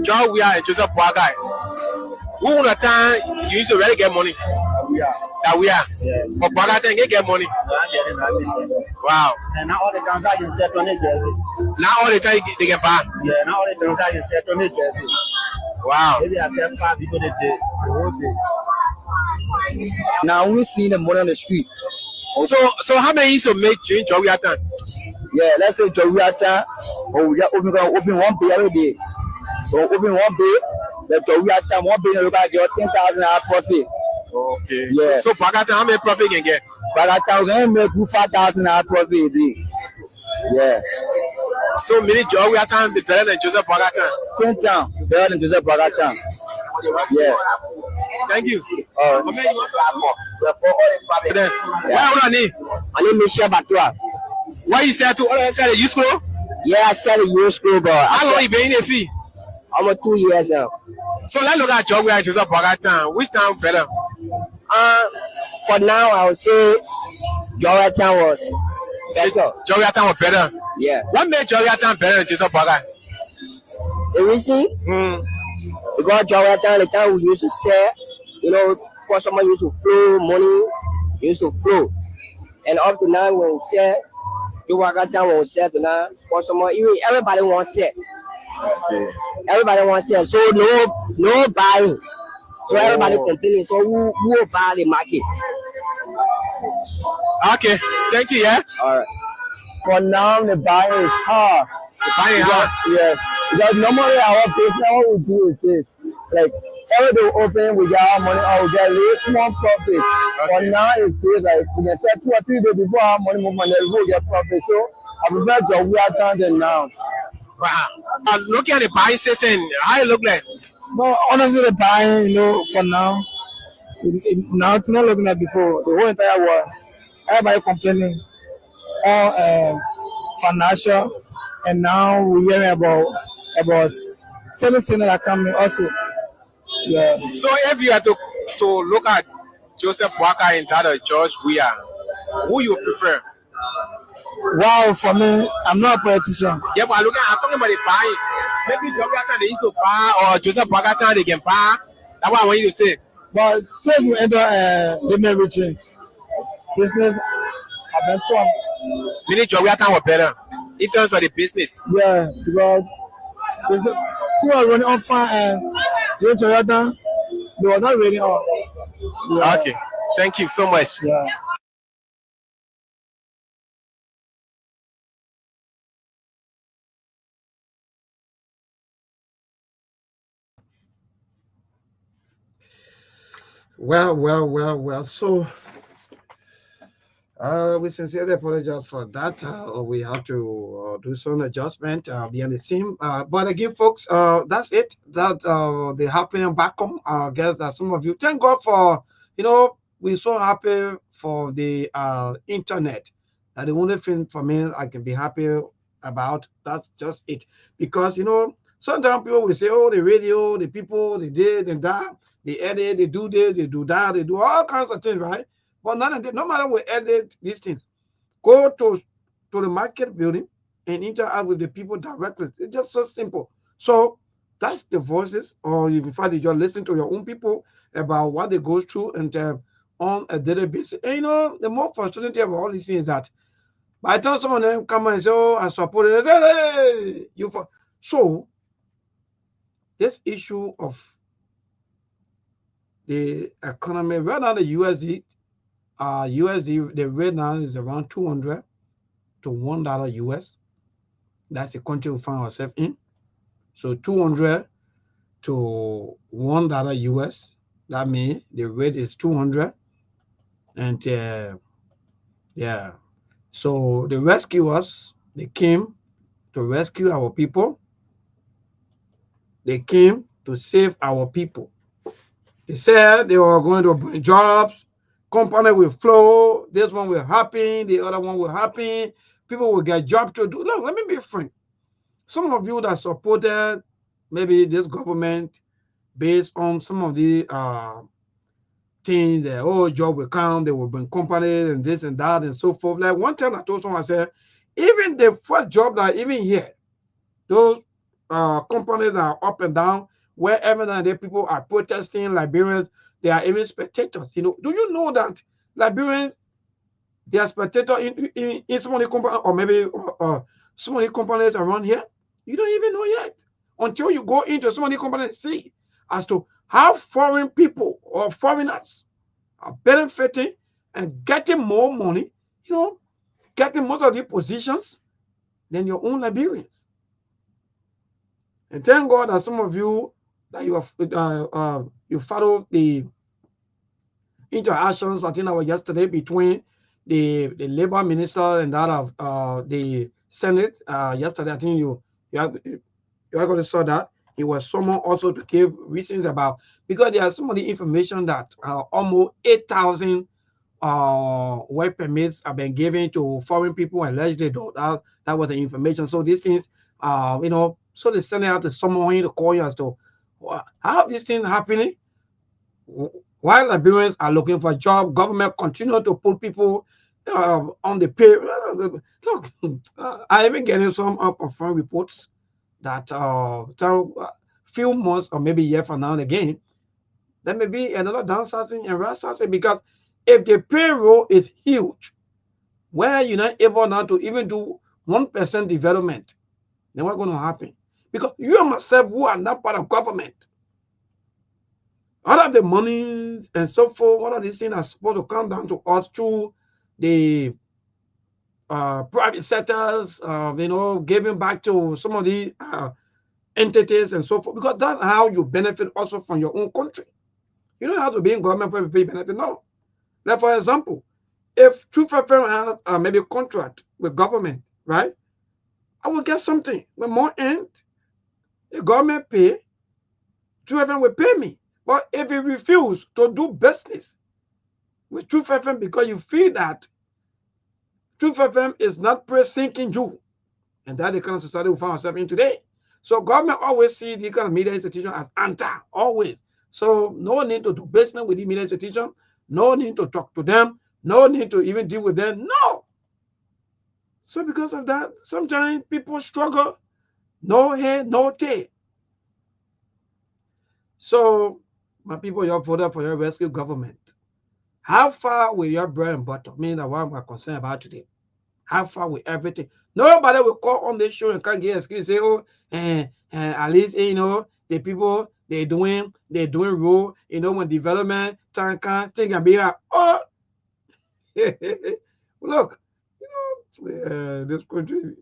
John, we are Joseph Boagai. Who would have time you used to really get money? Yeah. That we are. Yeah. But Boagai time you get money. Wow. And now all the transactions set on it. Now all the time they get back. Yeah, now all the transactions set on it. Wow. Maybe I get 5 people a day. The whole day. Now we see the money on the street. So how many used to make during Joria time? Yeah, let's say Joria time. Oh, we are open one bay every day. So open one bay. The Joria time, one bay, you got your 10,000 profit. Okay. Yeah. So Bagata, how many profit you can get? Bagata, we're going to make 5,000 profit a day. Yeah. So many Joria time be better than Joseph Bagata? 10 times better than Joseph Bagata. Yeah. Thank you. Why would I need? My name is Shabatua. Why you sell to sell the useful? Yeah, I sell the useful, but how long you been in the fee? I'm 2 years now. So let's look at Joria Joseph Bagata. Which town better? For now, I would say Joria Town was better. Joria Town was better? Yeah. What made Joria Town better than Joseph Bagata? The reason? Because Joria Town, the time we used to sell, you know, customer used to flow, money used to flow. And up to now, when we sell, Joria Town, when we sell to now, customer, everybody wants to sell. Everybody wants to sell. So no buying. So everybody complaining. So who will buy the market? Okay, thank you. Yeah. All right. For now, the buying is hard. The buying is hard. Yeah. Because normally our business, what we do is this: like every day open, we get our money, or we get a little small profit. Okay. For now, it's this like we can sell 2 or 3 days before our money move, and then we get profit. So I prefer to we are done now. Wow. Looking at the buying system, how it look like? No, honestly, the buying, you know, for now, now it's not looking like before. The whole entire world, everybody complaining, all financial, and now we're hearing about certain things that are coming also. Yeah. So if you are to look at Joseph Walker and that of George Weah, who you prefer? Wow, for me, I'm not a politician. Yeah, but I'm talking about the buying. Maybe Joria they used to buy, or Joseph Bagata they can buy. That's what I want you to say. But since we enter the main region, business have been tough. Meaning Joria was better in terms of the business. Yeah, because two are running on fire and Joria they were not running on. Yeah. Okay, thank you so much. Yeah. Well. So We sincerely apologize for that. We have to do some adjustment behind the scene. But again, folks, that's it. That the happening back home. I guess that some of you thank God for, we're so happy for the internet. That the only thing for me I can be happy about. That's just it. Because sometimes people will say, oh, the radio, the people, they did and that, they edit, they do this, they do that, they do all kinds of things, right? But none of them, no matter we edit these things, go to the market building and interact with the people directly. It's just so simple. So that's the voices, or in fact, you just listen to your own people about what they go through and on a daily basis. And the more frustrating thing about all these things is that by the time some of them come and say, oh, I support it, they say, hey, you for. So this issue of the economy, right now the USD, the rate now is around 200 to $1 US. That's the country we find ourselves in. So 200 to $1 US. That means the rate is 200. And yeah, so the rescuers, they came to rescue our people. They came to save our people. They said they were going to bring jobs, company will flow, this one will happen, the other one will happen, people will get jobs to do. Look, let me be frank. Some of you that supported maybe this government based on some of the things that, oh, job will come, they will bring companies and this and that and so forth. Like one time I told someone, I said, even the first job that even here, those companies that are up and down, wherever the people are protesting, Liberians, they are even spectators. Do you know that Liberians, they are spectators in some of the companies, or maybe some of the companies around here? You don't even know yet until you go into some of the companies and see as to how foreign people or foreigners are benefiting and getting more money, getting most of the positions than your own Liberians. And thank God that some of you that you have you follow the interactions, I think that was yesterday, between the labor minister and that of the Senate. Yesterday, I think you actually saw that he was summoned also to give reasons about, because there are some of the information that almost 8,000 work permits have been given to foreign people allegedly. That was the information. So these things, so the Senate have to summon him to call you as to how these things happening. While Liberians are looking for a job, government continue to put people on the pay. Look, I even getting some unconfirmed reports that few months or maybe a year from now and again, there may be another downsizing and right-sizing, because if the payroll is huge, where you're not able now to even do 1% development, then what's going to happen? Because you and myself, who are not part of government, all of the monies and so forth, all of these things are supposed to come down to us through the private sectors, giving back to some of the entities and so forth, because that's how you benefit also from your own country. You don't have to be in government for free benefit, no. Like, for example, if True FM had maybe a contract with government, right, I will get something. When more end, the government pay, True FM will pay me. But if you refuse to do business with True FM because you feel that True FM is not pre-syncing you, and that's the kind of society we find ourselves in today. So government always see the kind of media institution as anti, always. So no need to do business with the media institution, no need to talk to them, no need to even deal with them, no. So because of that, sometimes people struggle, no head, no tail. So my people, you have voted for your rescue government. How far will your bread and butter, mean that what we're concerned about today? How far with everything? Nobody will call on this show and can't get excuse, say, oh, at least, the people, they're doing rule, when development, thing can be like, oh, look, this country,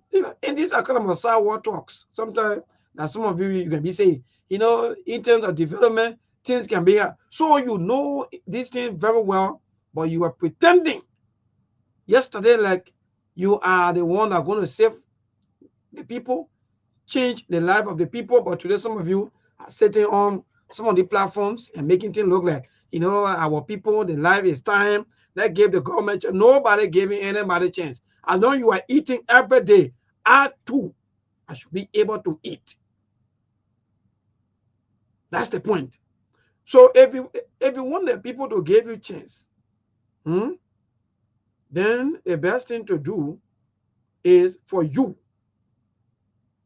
and these are kind of sour talks. Sometimes that some of you can be saying, in terms of development, things can be, so you know these things very well, but you are pretending yesterday like you are the one that going to save the people, change the life of the people, but today some of you are sitting on some of the platforms and making things look like, you know, our people, the life is time. That gave the government, nobody giving anybody chance. I know you are eating every day. I too, I should be able to eat. That's the point. So if you want the people to give you chance, then the best thing to do is for you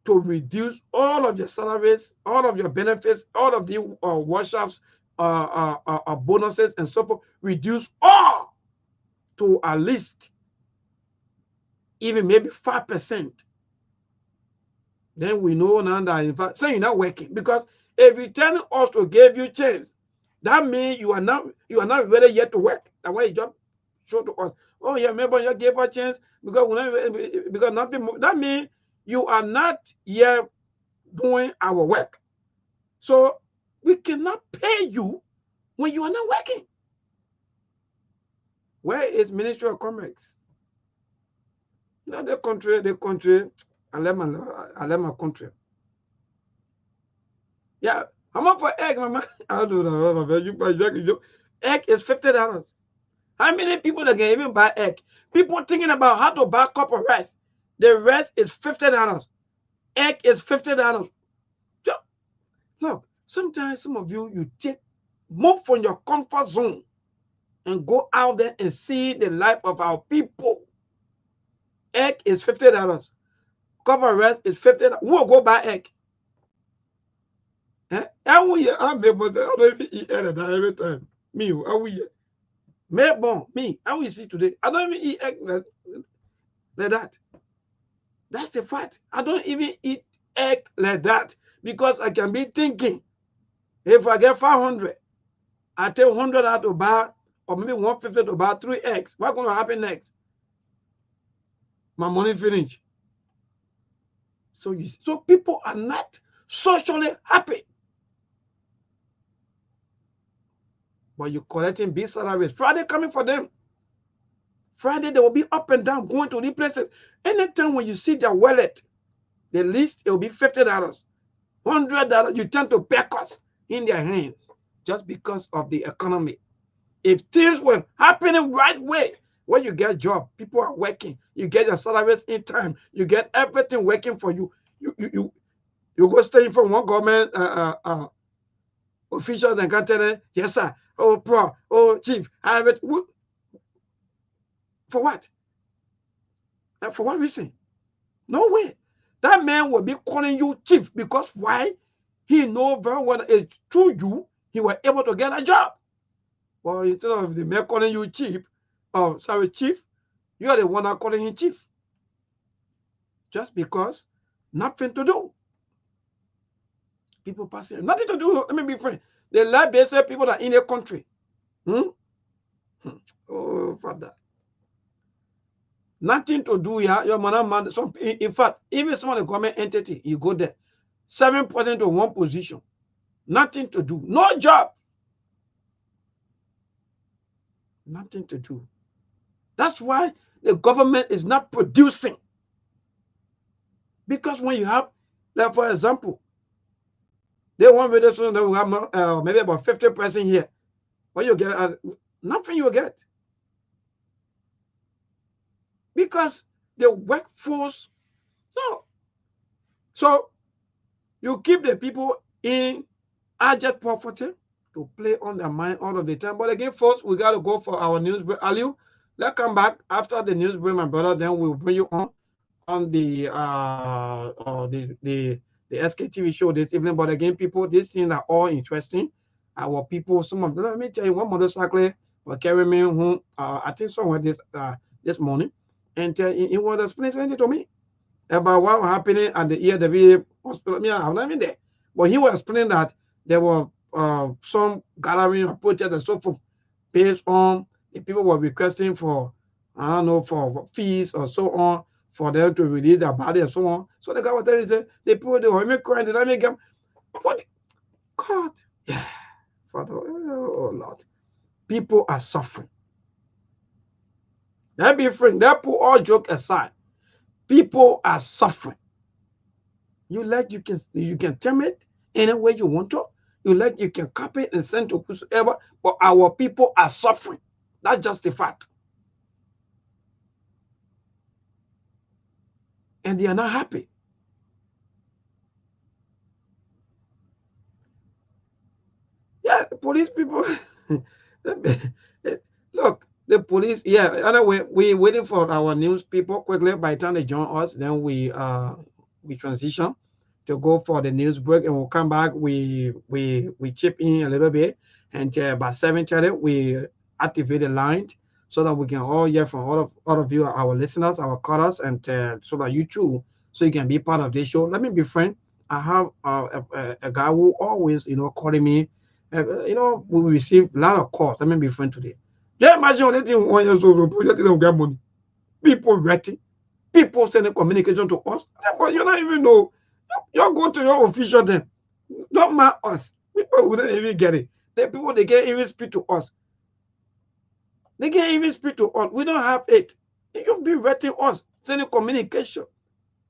to reduce all of your salaries, all of your benefits, all of the workshops, bonuses, and so forth. Reduce all to at least even maybe 5%. Then we know now that in fact, say you're not working, because if you tell us to give you chance, that means you are not ready yet to work. That's why you just show to us. Oh yeah, remember you gave a chance because nothing more. That means you are not yet doing our work. So we cannot pay you when you are not working. Where is Ministry of Commerce? You know, the country, I left my country. Yeah, how much for egg, mama? I don't know. You buy egg is $50. How many people that can even buy egg? People thinking about how to buy a cup of rice. The rest is $50. Egg is $50. Look, sometimes some of you move from your comfort zone and go out there and see the life of our people. Egg is $50. Cup of rice is $50. Who will go buy egg? I'm able to, I don't even eat egg every time. Me, I will eat. Me, I will see today. I don't even eat egg like that. That's the fact. I don't even eat egg like that because I can be thinking, if I get 500, I take 100 out to buy, or maybe 150 to buy 3 eggs. What's going to happen next? My money finish. So people are not socially happy. But you're collecting big salaries. Friday coming for them. Friday they will be up and down going to these places. Anytime when you see their wallet, the least it will be $50, $100. You tend to peckers in their hands just because of the economy. If things were happening right way, when you get a job, people are working, you get your salaries in time, you get everything working for you. You go stay from one government officials and can tell them, yes sir, oh pro, oh chief, I have it. For what? And for what reason? No way. That man will be calling you chief because why? He knows very well it's through you he was able to get a job. Well, instead of the man calling you chief, chief, you are the one that calling him chief. Just because nothing to do. People passing, nothing to do. Let me be frank. The life basic people that are in a country. Oh, Father. Nothing to do here. Your man. In fact, even some of the government entity, you go there, 7% to one position. Nothing to do. No job. Nothing to do. That's why the government is not producing. Because when you have, like for example, they want radio station that will have maybe about 50% here. What you get? Nothing you get. Because the workforce, no. So you keep the people in abject poverty to play on their mind all of the time. But again, first, we got to go for our news break. Aliu, let's come back after the news break, my brother. Then we'll bring you on the Sktv show this evening. But again, people, these things are all interesting. Our people, some of them, let me tell you, one motorcycle will carry me home, I think somewhere this morning, and he was explaining something to me about what was happening at the ERW hospital. Yeah, I'm not even there. But he was explaining that there were some gathering of protest and so forth based on the people were requesting for, I don't know, for fees or so on, for them to release their body and so on. So the guy was telling me, they put the women crying, did I make them? What? God, yeah, Father, oh Lord. People are suffering. Let be frank. That put all joke aside. People are suffering. You can term it any way you want to. You can copy it and send to whosoever. But our people are suffering. That's just the fact. And they are not happy. Yeah, the police people. Look, the police. Yeah, anyway, we're waiting for our news people quickly. By the time they join us, then we transition to go for the news break, and we'll come back. We chip in a little bit, and by 7:30 we activate the line so that we can all hear from all of you, our listeners, our callers, and so that you too, so you can be part of this show. Let me be frank. I have a guy who always calling me. We receive a lot of calls. Let me be frank today. Just imagine letting 1 year old project don't get money. People writing, people sending communication to us. But you don't even know. You go to your official then. Don't mind us. People wouldn't even get it. The people they can't even speak to us. They can't even speak to us. We don't have it. You be writing us, sending communication.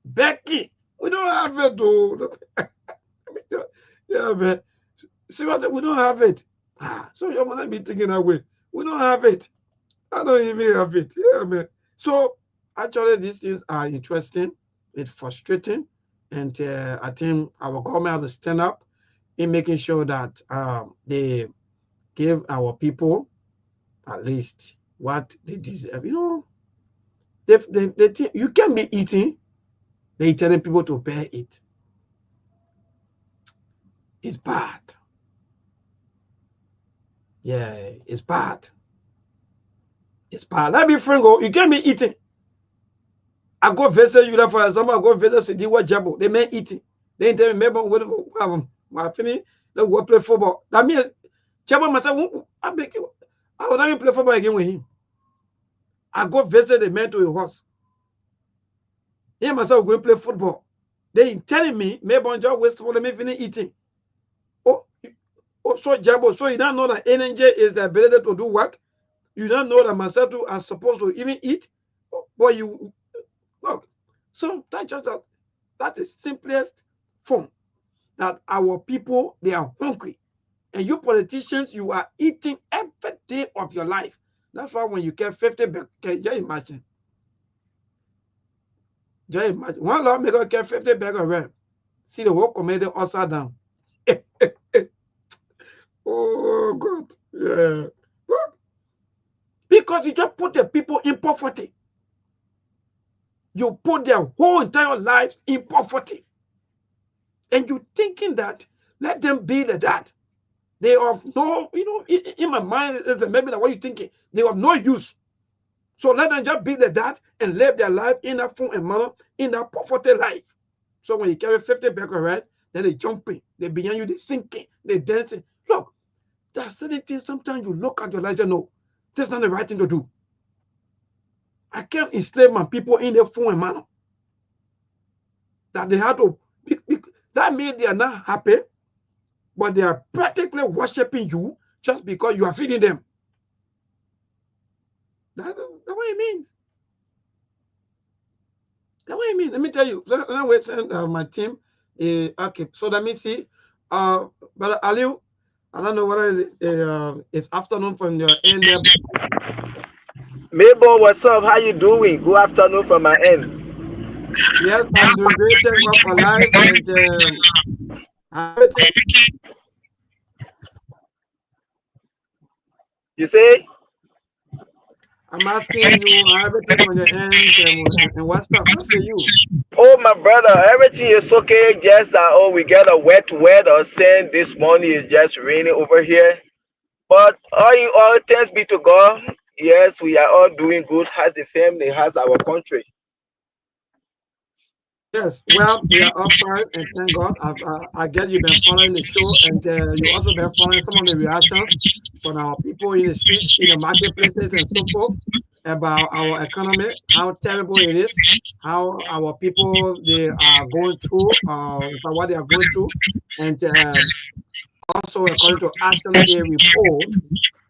Becky, we don't have it though. Yeah, man. Seriously, we don't have it. So you might be thinking that way. We don't have it. I don't even have it. Yeah, man. So actually, these things are interesting. It's frustrating, and I think our government has to stand up in making sure that they give our people at least what they deserve. You can't be eating. They're telling people to bear it. It's bad. Yeah, it's bad. It's bad. Let me frank. You can't be eating. I go visit you there for example. I go visit Sidiwa Jabo. They may eating. They tell me maybe my finish. They go play football. That means Jabo myself. I will not even play football again with him. I go visit the man to a horse. He myself go play football. They telling me maybe I'm just waste let me finish eating. So Jabo, so you don't know that energy is the ability to do work. You don't know that myself are supposed to even eat. But you look. So that's the simplest form that our people they are hungry, and you politicians you are eating every day of your life. That's why when you get 50 back, can you imagine? Just imagine one lawmaker get 50 bag of rent. See the whole committee upside down. Oh God, yeah. Because you just put the people in poverty. You put their whole entire lives in poverty. And you thinking that let them be like that. They have no, in my mind, is maybe like what you thinking. They have no use. So let them just be like that and live their life in that form and manner, in that poverty life. So when you carry 50 bags of rice, then they jumping, they behind you, they sinking, they dancing. Look, there are certain things sometimes you look at your life and know, that's not the right thing to do. I can't enslave my people in their form and manner. That they have to, that means they are not happy, but they are practically worshiping you just because you are feeding them. That's what it means. That's what it means. Let me tell you. So now we send my team. Okay, so let me see. But Aliu, I don't know whether it's afternoon from your end there. Mabel, what's up? How you doing? Good afternoon from my end. Yes, I'm doing great. Thank God for life. And you say? I'm asking you everything on your end and what's up? I say you. Oh, my brother, everything is okay. Just that, we get a wet weather. Saying this morning is just raining over here. But all thanks be to God. Yes, we are all doing good. Has the family, has our country. Yes, well, we are up for it, and thank God. I guess you've been following the show, and you also been following some of the reactions from our people in the streets, in the marketplaces, and so forth about our economy, how terrible it is, how our people they are going through, what they are going through, and also according to Action A report,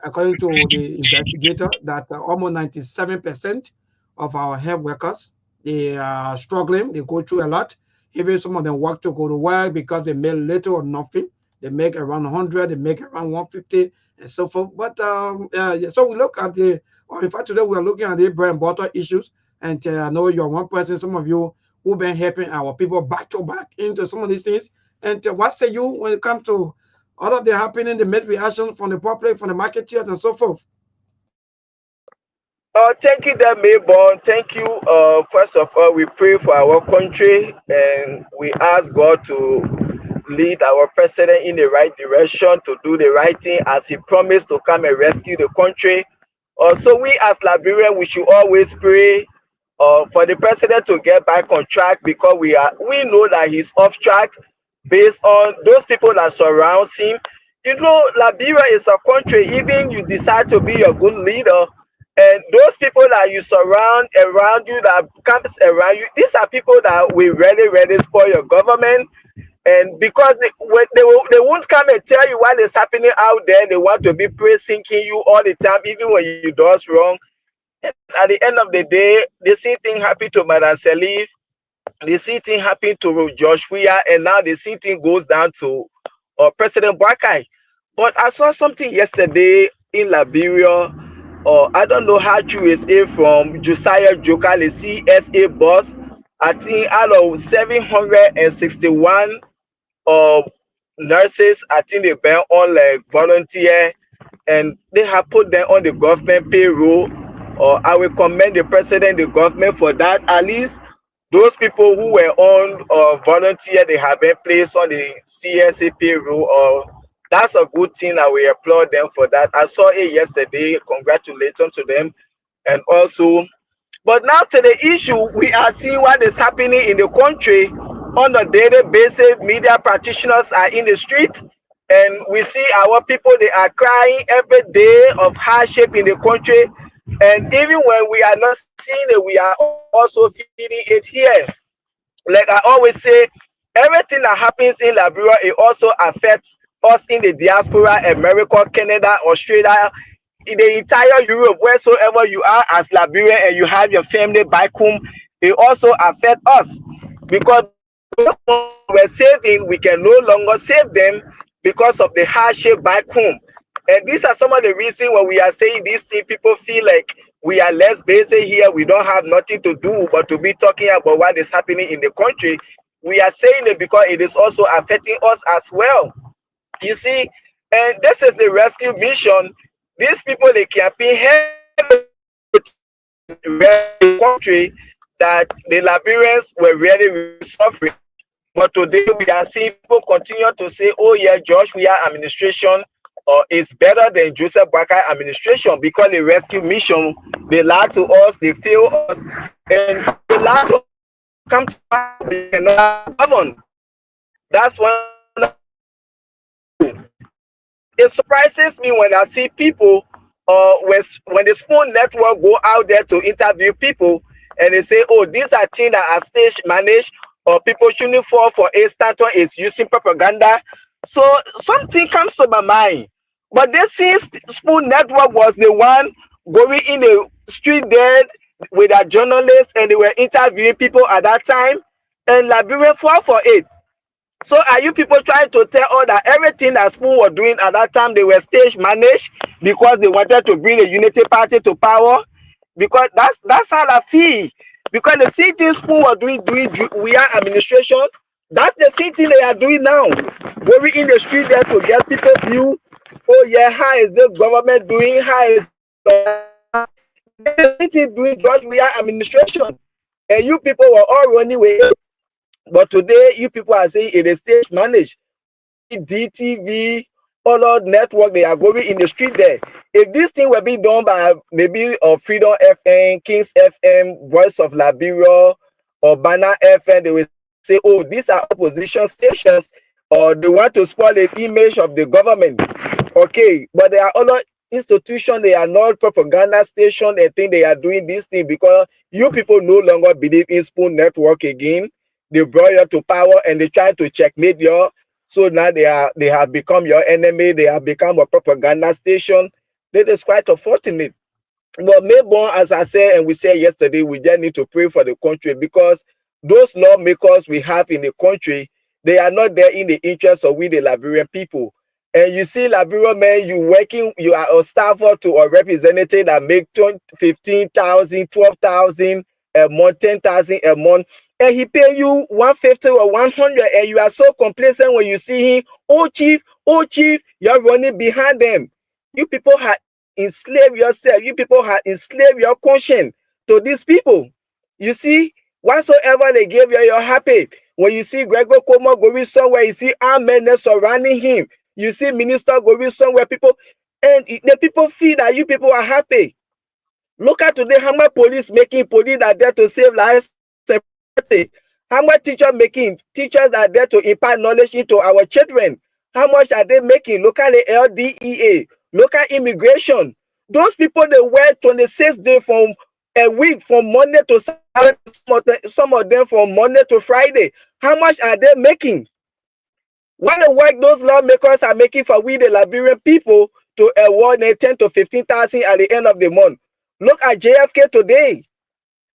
according to the investigator, that almost 97% of our health workers, they are struggling. They go through a lot. Even some of them work to go to work because they make little or nothing. They make around 100, they make around 150, and so forth. But yeah, so we look at the, or in fact, today we are looking at the bread and butter issues. And I know you're one person, some of you who've been helping our people back to back into some of these things. And what say you when it comes to all of the happening, the made reaction from the public, from the marketeers, and so forth? Thank you, that Maybon. Thank you. First of all, we pray for our country and we ask God to lead our president in the right direction, to do the right thing as he promised to come and rescue the country. So we as Liberians, we should always pray for the president to get back on track, because we know that he's off track based on those people that surround him. You know, Liberia is a country, even you decide to be a good leader, and those people that you surround around you, that comes around you, these are people that will really spoil your government. And because they won't come and tell you what is happening out there, they want to be praising you all the time, even when you do wrong. And at the end of the day, the same thing happened to Madam Salif, the same thing happened to Joshua, and now the same thing goes down to President Bakai. But I saw something yesterday in Liberia. I don't know how true is it, from Josiah Joka, the CSA boss. I think out of 761 nurses, I think they've been on like volunteer, and they have put them on the government payroll. I will commend the president, the government for that. At least those people who were on volunteer, they have been placed on the CSA payroll. That's a good thing. I will applaud them for that. I saw it yesterday. Congratulations to them. And also, but now to the issue, we are seeing what is happening in the country on a daily basis. Media practitioners are in the street, and we see our people, they are crying every day of hardship in the country. And even when we are not seeing it, we are also feeling it here. Like I always say, everything that happens in Liberia, it also affects us in the diaspora, America, Canada, Australia, in the entire Europe, wheresoever you are as Liberian and you have your family back home, it also affects us. Because those we're saving, we can no longer save them because of the hardship back home. And these are some of the reasons why we are saying these things. People feel like we are less busy here, we don't have nothing to do but to be talking about what is happening in the country. We are saying it because it is also affecting us as well. You see, and this is the rescue mission. These people, they campaign heavily in the country that the Liberians were really suffering. But today we are seeing people continue to say, oh yeah, Josh, we are administration is better than Joseph Bakai administration, because the rescue mission, they lie to us, they fail us, and they lie to come to us, they cannot govern. That's one. It surprises me when I see people, when the Spoon Network go out there to interview people, and they say, oh, these are things that are stage managed, or people shouldn't fall for a statue is using propaganda. So something comes to my mind. But this Spoon Network was the one going in the street there with a journalist, and they were interviewing people at that time, and Liberia fought for it. So are you people trying to tell us that everything that Spoon were doing at that time, they were stage managed because they wanted to bring the Unity Party to power? Because that's how I feel. Because the same thing Spoon were doing we are administration, that's the same thing they are doing now. Going in the street there to get people view, oh yeah, how is this government doing? How is doing George, we are administration? And you people were all running away. But today, you people are saying it is stage managed. DTV, all our network, they are going in the street there. If this thing will be done by maybe Freedom FM, Kings FM, Voice of Liberia, or Banner FM, they will say, oh, these are opposition stations, or they want to spoil the image of the government. Okay, but there are other institutions, they are not propaganda station. They think they are doing this thing because you people no longer believe in Spoon Network again. They brought you to power and they try to checkmate you. So now they have become your enemy. They have become a propaganda station. That is quite unfortunate. But maybe, as I said, and we said yesterday, we just need to pray for the country, because those lawmakers we have in the country, they are not there in the interest of we, the Liberian people. And you see, Liberian man, you are a staffer to a representative that make 15,000, 12,000 a month, 10,000 a month, and he pay you 150 or 100, and you are so complacent when you see him. Oh chief, you're running behind them. You people have enslaved yourself. You people have enslaved your conscience to these people. You see, whatsoever they give you, you're happy. When you see Gregor Como going somewhere, you see armed men surrounding him. You see minister going somewhere, people, and the people feel that you people are happy. Look at today, how much police that are there to save lives. How much teachers that are there to impart knowledge into our children. How much are they making? Look at the LDEA. Look at immigration. Those people, they work 26 days from a week, from Monday to Saturday, some of them from Monday to Friday. How much are they making? What the work those lawmakers are making for we, the Liberian people, to award 10 to 15,000 at the end of the month. Look at JFK today.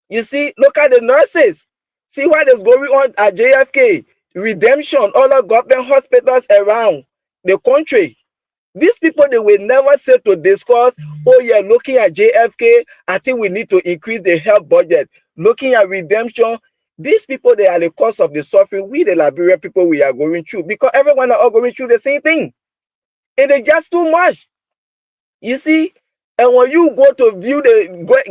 You see, look at the nurses. See what is going on at JFK. Redemption, all the government hospitals around the country. These people, they will never say to discuss, oh yeah, looking at JFK, I think we need to increase the health budget. Looking at redemption, these people, they are the cause of the suffering. We, the Liberian people, we are going through, because everyone are all going through the same thing. It is just too much. You see, and when you go to view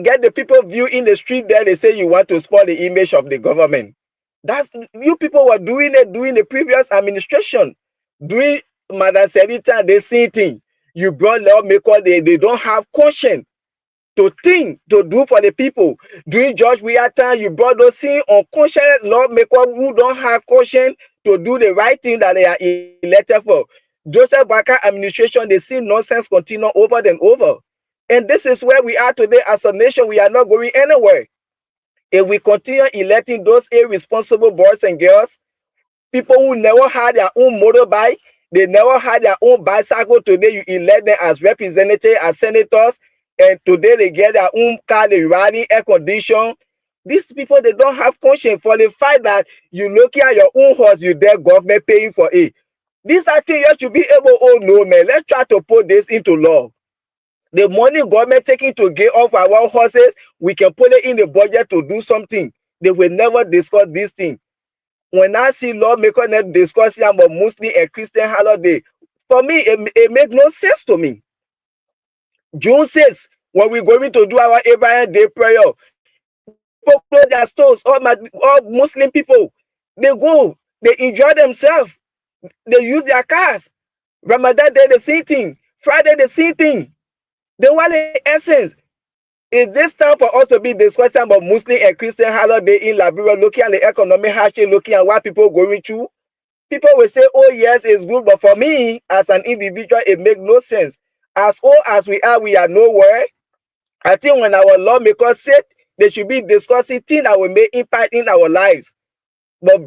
get the people view in the street there, they say you want to spoil the image of the government. That's, you people were doing it during the previous administration. During Madam Sedita, the same thing. You brought lawmakers, they don't have conscience to think, to do for the people. During George Weah time, you brought those same unconscious lawmakers who don't have conscience to do the right thing that they are elected for. Joseph Barker administration, they see nonsense continue over and over. And this is where we are today as a nation. We are not going anywhere. If we continue electing those irresponsible boys and girls, people who never had their own motorbike, they never had their own bicycle, today you elect them as representatives, as senators, and today they get their own car, they ride in air condition. These people, they don't have conscience for the fact that you looking at your own horse, you their government paying for it. These are things you should be able, oh no man, let's try to put this into law. The money government taking to get off our horses, we can put it in the budget to do something. They will never discuss this thing. When I see lawmakers discussing about Muslim and Christian holiday, for me, it makes no sense to me. June 6th, when we're going to do our Abraham Day prayer, people close their stores, all Muslim people, they go, they enjoy themselves, they use their cars. Ramadan Day, the same thing. Friday, the same thing. Then what the essence? Is this time for us to be discussing about Muslim and Christian holiday in Liberia, looking at the economic hardship, looking at what people are going through? People will say, oh yes, it's good, but for me, as an individual, it makes no sense. As old as we are nowhere. I think when our lawmakers said they should be discussing things that will make impact in our lives. But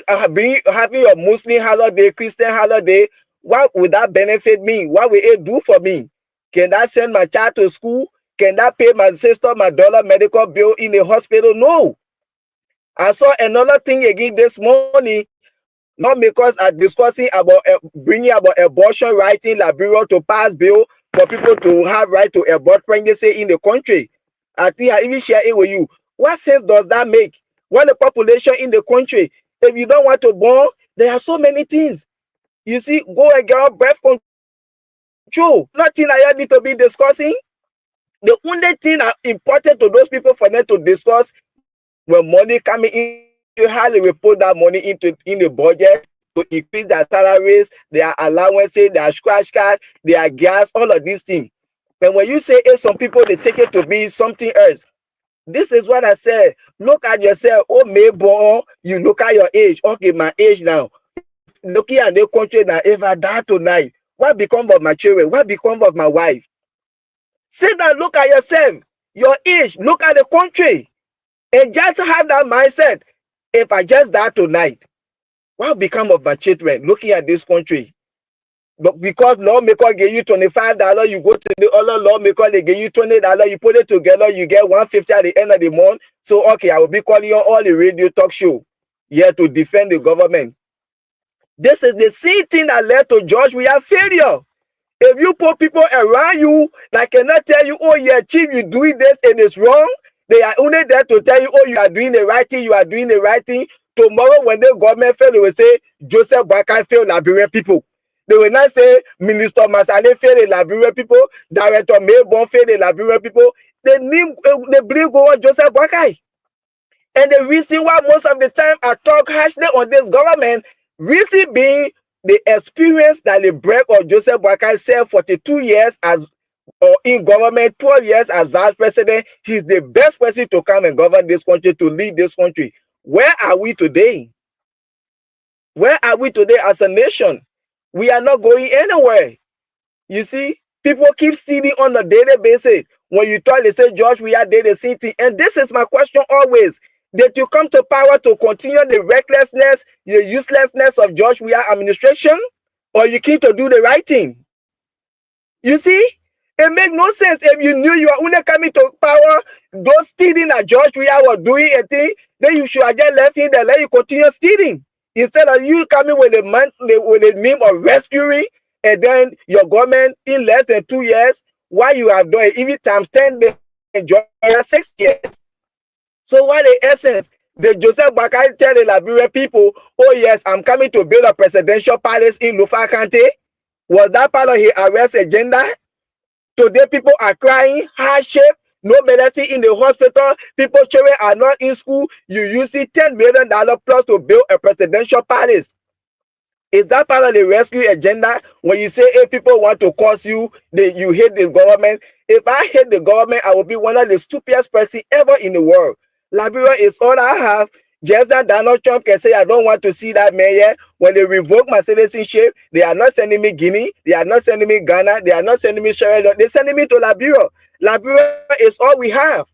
having a Muslim holiday, Christian holiday, what would that benefit me? What will it do for me? Can that send my child to school? Can that pay my sister, my dollar medical bill in the hospital? No. I saw another thing again this morning. Lawmakers are discussing about bringing about abortion right in Liberia to pass bill for people to have right to abort pregnancy in the country. I think I even share it with you. What sense does that make? When the population in the country, if you don't want to born, there are so many things. You see, go and get on birth control. Nothing I need to be discussing. The only thing that important to those people for them to discuss when money coming in, how they will put that money in the budget to increase their salaries, their allowances, their scratch cards, their gas, all of these things. But when you say some people, they take it to be something else. This is what I said. Look at yourself. Oh, maybe you look at your age. Okay, my age now. Looking at the country now, if I die tonight, what become of my children? What become of my wife? Sit down, look at yourself, your age, look at the country, and just have that mindset. If I just die tonight, what will become of my children looking at this country? But because lawmaker give you $25, you go to the other lawmaker, they give you $20, you put it together, you get $150 at the end of the month. So okay, I will be calling you on all the radio talk show here to defend the government. This is the same thing that led to George. We have failure. If you put people around you that cannot tell you, oh yeah, chief, you're doing this and it's wrong, they are only there to tell you, oh, you are doing the right thing, you are doing the right thing. Tomorrow, when the government fail, they will say, Joseph Boakai failed Liberian people. They will not say, Minister Masale failed the Liberian people, Director Maybon failed the Liberian people. They blame go on Joseph Boakai. And the reason why most of the time I talk harshly on this government, reason being the experience that the break of Joseph Boakai served 42 years as in government, 12 years as vice president. He's the best person to come and govern this country, to lead this country. Where are we today? Where are we today as a nation? We are not going anywhere. You see, people keep stealing on a daily basis. When you talk, they say, George, we are daily city. And this is my question always. Did you come to power to continue the recklessness, the uselessness of George Weah administration? Or you came to do the right thing? You see? It makes no sense if you knew you were only coming to power, those stealing that George Weah was doing a thing, then you should have just left him there, let you continue stealing. Instead of you coming with a meme of rescuing, and then your government in less than 2 years, why you have done it, even times 10 days, George Weah 6 years. So what the essence? The Joseph Boakai tell the Liberian people, oh yes, I'm coming to build a presidential palace in Lufa County. Was that part of his arrest agenda? Today people are crying, hardship, no medicine in the hospital, people children are not in school. You use it $10 million plus to build a presidential palace. Is that part of the rescue agenda? When you say, hey, people want to curse you, you hate the government. If I hate the government, I will be one of the stupidest person ever in the world. Liberia is all I have. Just that Donald Trump can say, I don't want to see that mayor. When they revoke my citizenship, they are not sending me Guinea. They are not sending me Ghana. They are not sending me Sierra Leone. They're sending me to Liberia. Liberia is all we have.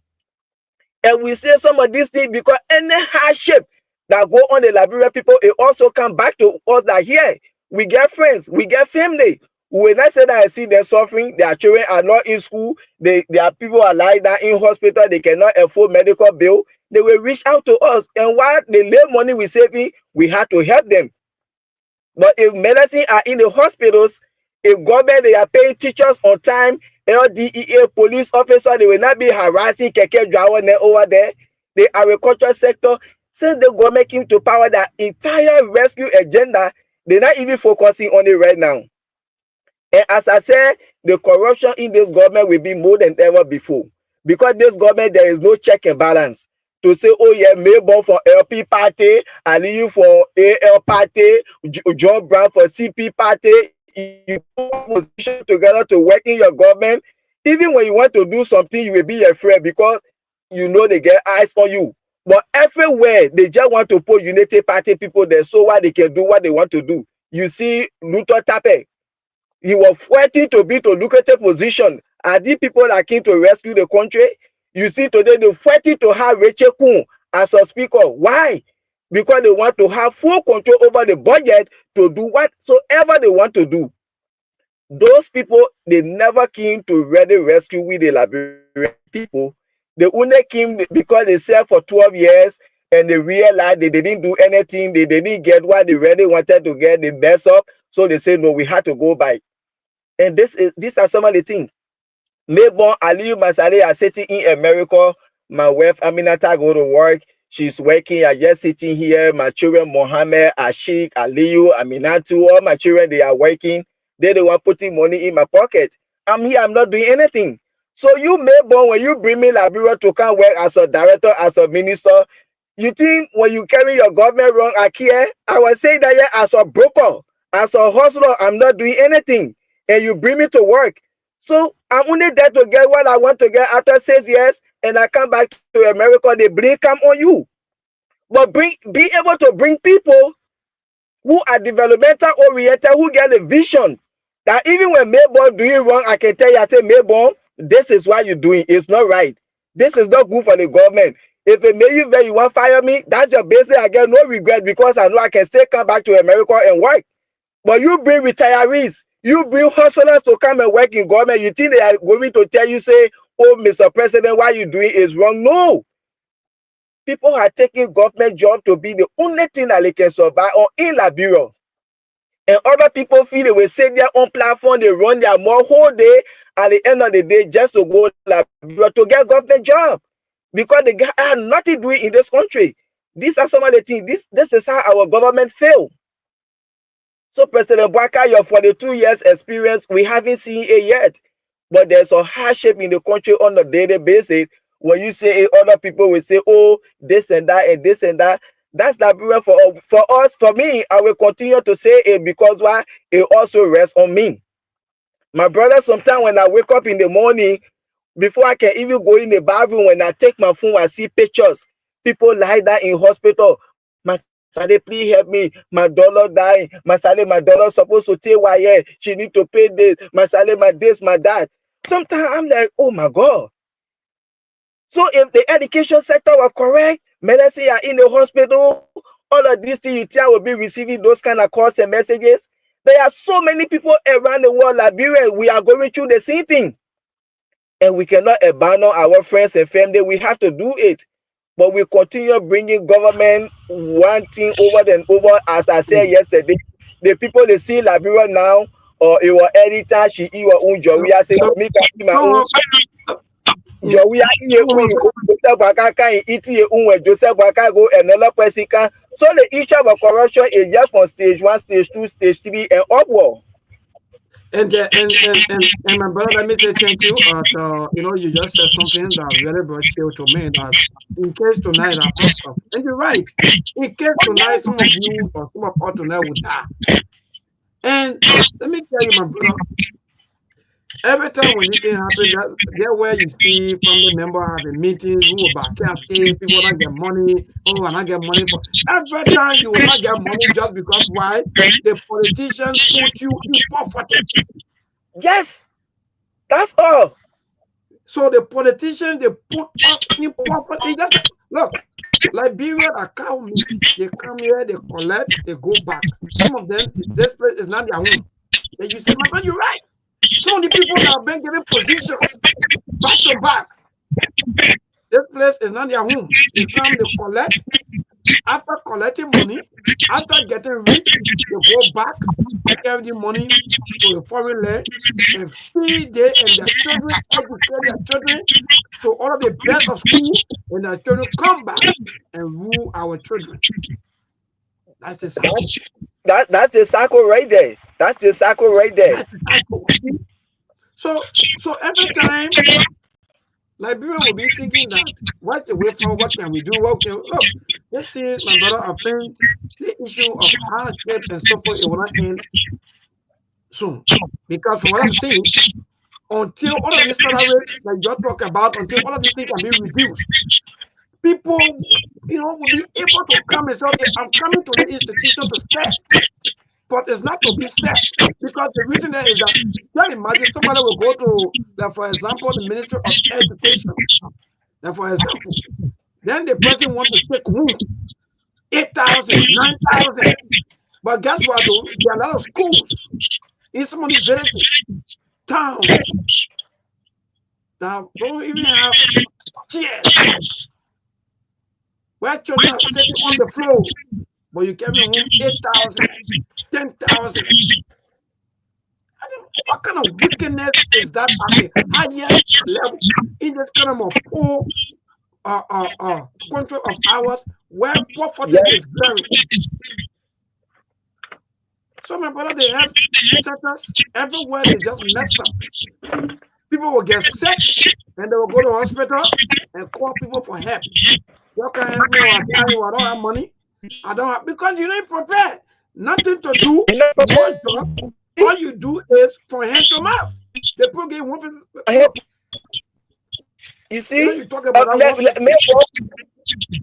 And we say some of these things because any hardship that go on the Liberian people, it also come back to us that here. We get friends. We get family. We will not say that I see them suffering. Their children are not in school. Their people are lying down in hospital. They cannot afford medical bill. They will reach out to us. And while the little money we saving, we have to help them. But if medicine are in the hospitals, if government, they are paying teachers on time, LDEA, police officer, they will not be harassing keke driver over there. The agricultural sector, since the government came to power, that entire rescue agenda, they're not even focusing on it right now. And as I said, the corruption in this government will be more than ever before. Because this government, there is no check and balance. To say, oh yeah, Maybon for LP party, Aliyu for AL party, John Brown for CP party, you put position together to work in your government. Even when you want to do something, you will be afraid because you know they get eyes on you. But everywhere, they just want to put unity party people there so why they can do what they want to do. You see, Luther Tape, he was fighting to be to lucrative position. Are these people that came to rescue the country? You see today they're fighting to have Rachel Kuhn as a speaker. Why? Because they want to have full control over the budget to do whatsoever they want to do. Those people, they never came to really rescue with the Liberian people. They only came because they served for 12 years and they realized they didn't do anything. They didn't get what they really wanted to get. They mess up. So they say, no, we had to go back. And these are some of the things. Maybon, Aliyu Masale are sitting in America. My wife Aminata go to work. She's working. I just sitting here. My children, Mohammed, Ashik, Aliyu, Aminatu, all my children, they are working. They want putting money in my pocket. I'm here. I'm not doing anything. So you, Maybon, when you bring me Liberia to come work as a director, as a minister, you think when you carry your government wrong, I care? I was saying that yeah, as a broker, as a hustler, I'm not doing anything. And you bring me to work. So I'm only there to get what I want to get after 6 years, and I come back to America, they blame come on you. But be able to bring people who are developmental oriented, who get a vision that even when Maybon doing wrong, I can tell you, I say, Maybon, this is what you're doing. It's not right. This is not good for the government. If it made you very, you want to fire me, that's your business. I get no regret because I know I can still come back to America and work. But you bring retirees, You bring hustlers to come and work in government. You think they are going to tell you, say, oh, Mr. President, what you doing is wrong? No. People are taking government job to be the only thing that they can survive on in Liberia. And other people feel they will set their own platform, they run their more whole day at the end of the day just to go Liberia to get government job. Because they have nothing doing in this country. These are some of the things. This is how our government failed. So President Bwaka, your 42 years experience, we haven't seen it yet. But there's a hardship in the country on a daily basis. When you say it, other people will say, oh, this and that and this and that. That's Liberia for us. For me, I will continue to say it because why? It also rests on me. My brother, sometimes when I wake up in the morning, before I can even go in the bathroom, when I take my phone, I see pictures. People lie down in hospital. My Sade, please help me. My daughter dying. My Sade, my daughter supposed to take wire. She need to pay this. My Sade, my this, my that. Sometimes I'm like, oh my God. So if the education sector were correct, medicine are in the hospital, all of these things you tell will be receiving those kind of calls and messages. There are so many people around the world, Liberia, we are going through the same thing. And we cannot abandon our friends and family. We have to do it. But we continue bringing government one thing over and over. As I said yesterday, the people they see Liberia now, or it was editor, she eat her own joy. I say, me my own. Joey, Joseph Wakago, and another person. So the issue of corruption is just from stage 1, stage 2, stage 3, and upward. And my brother, let me say thank you. You know, you just said something that really brought chill to me. That in case tonight I ask of, and you're right. In case tonight some of you or some of us tonight would die. And let me tell you, my brother. Every time when this thing happens, there where you see family member having meetings, who will back casket, people not get money, oh, and I get money for every time you will not get money just because why? The politicians put you in poverty. Yes, that's all. So the politicians they put us in poverty. Just look, Liberia are cow meat. They come here, they collect, they go back. Some of them, this place is not their home. And you say, my friend, you're right. Some of the people that have been given positions back to back. This place is not their home. They come, they collect. After collecting money, after getting rich, they go back, take every money to a foreign land and feed them and their children, educate their children to all of the best of school, and their children come back and rule our children. That's the cycle. That's the cycle right there. That's the cycle right there. So every time Liberia will be thinking that what's the way forward? What can we do? What can look? This is my brother. I think the issue of hardship and so forth it will not end soon, because from what I'm saying, until all of these salaries that you're talking about, until all of these things can be reduced, people, will be able to come and say, okay, I'm coming to the institution to stay. But it's not to be said, because the reason there is that, can you imagine somebody will go to, like, for example, the Ministry of Education, like, for example, then the person wants to take room, 8,000, 9,000. But guess what, though? There are a lot of schools in some of these villages, towns, that don't even have chairs, where children are sitting on the floor. But you can room 8,000, 10,000. What kind of wickedness is that at the highest level in this kind of poor country of ours where poverty is glaring? So my brother, they have centers everywhere. They just mess up. People will get sick and they will go to the hospital and call people for help. You can help me, or I tell you I don't have money. I don't have, because you're not prepared. Nothing to do. One job. All you do is from hand to mouth. They put in one. You see, you talk about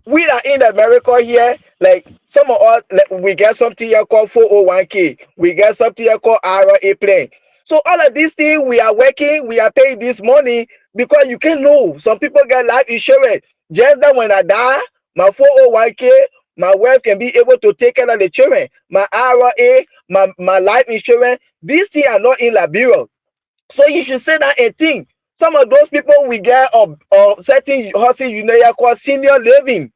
we are in America here. Like some of us, we get something here called 401k. We get something here called RA plan. So all of these things, we are working. We are paying this money because you can know. Some people get life insurance. Just that when I die, my 401k My wife can be able to take care of the children. My IRA, my life insurance, these things are not in Liberia. So you should say that a thing. Some of those people we get of certain housing unit called senior living.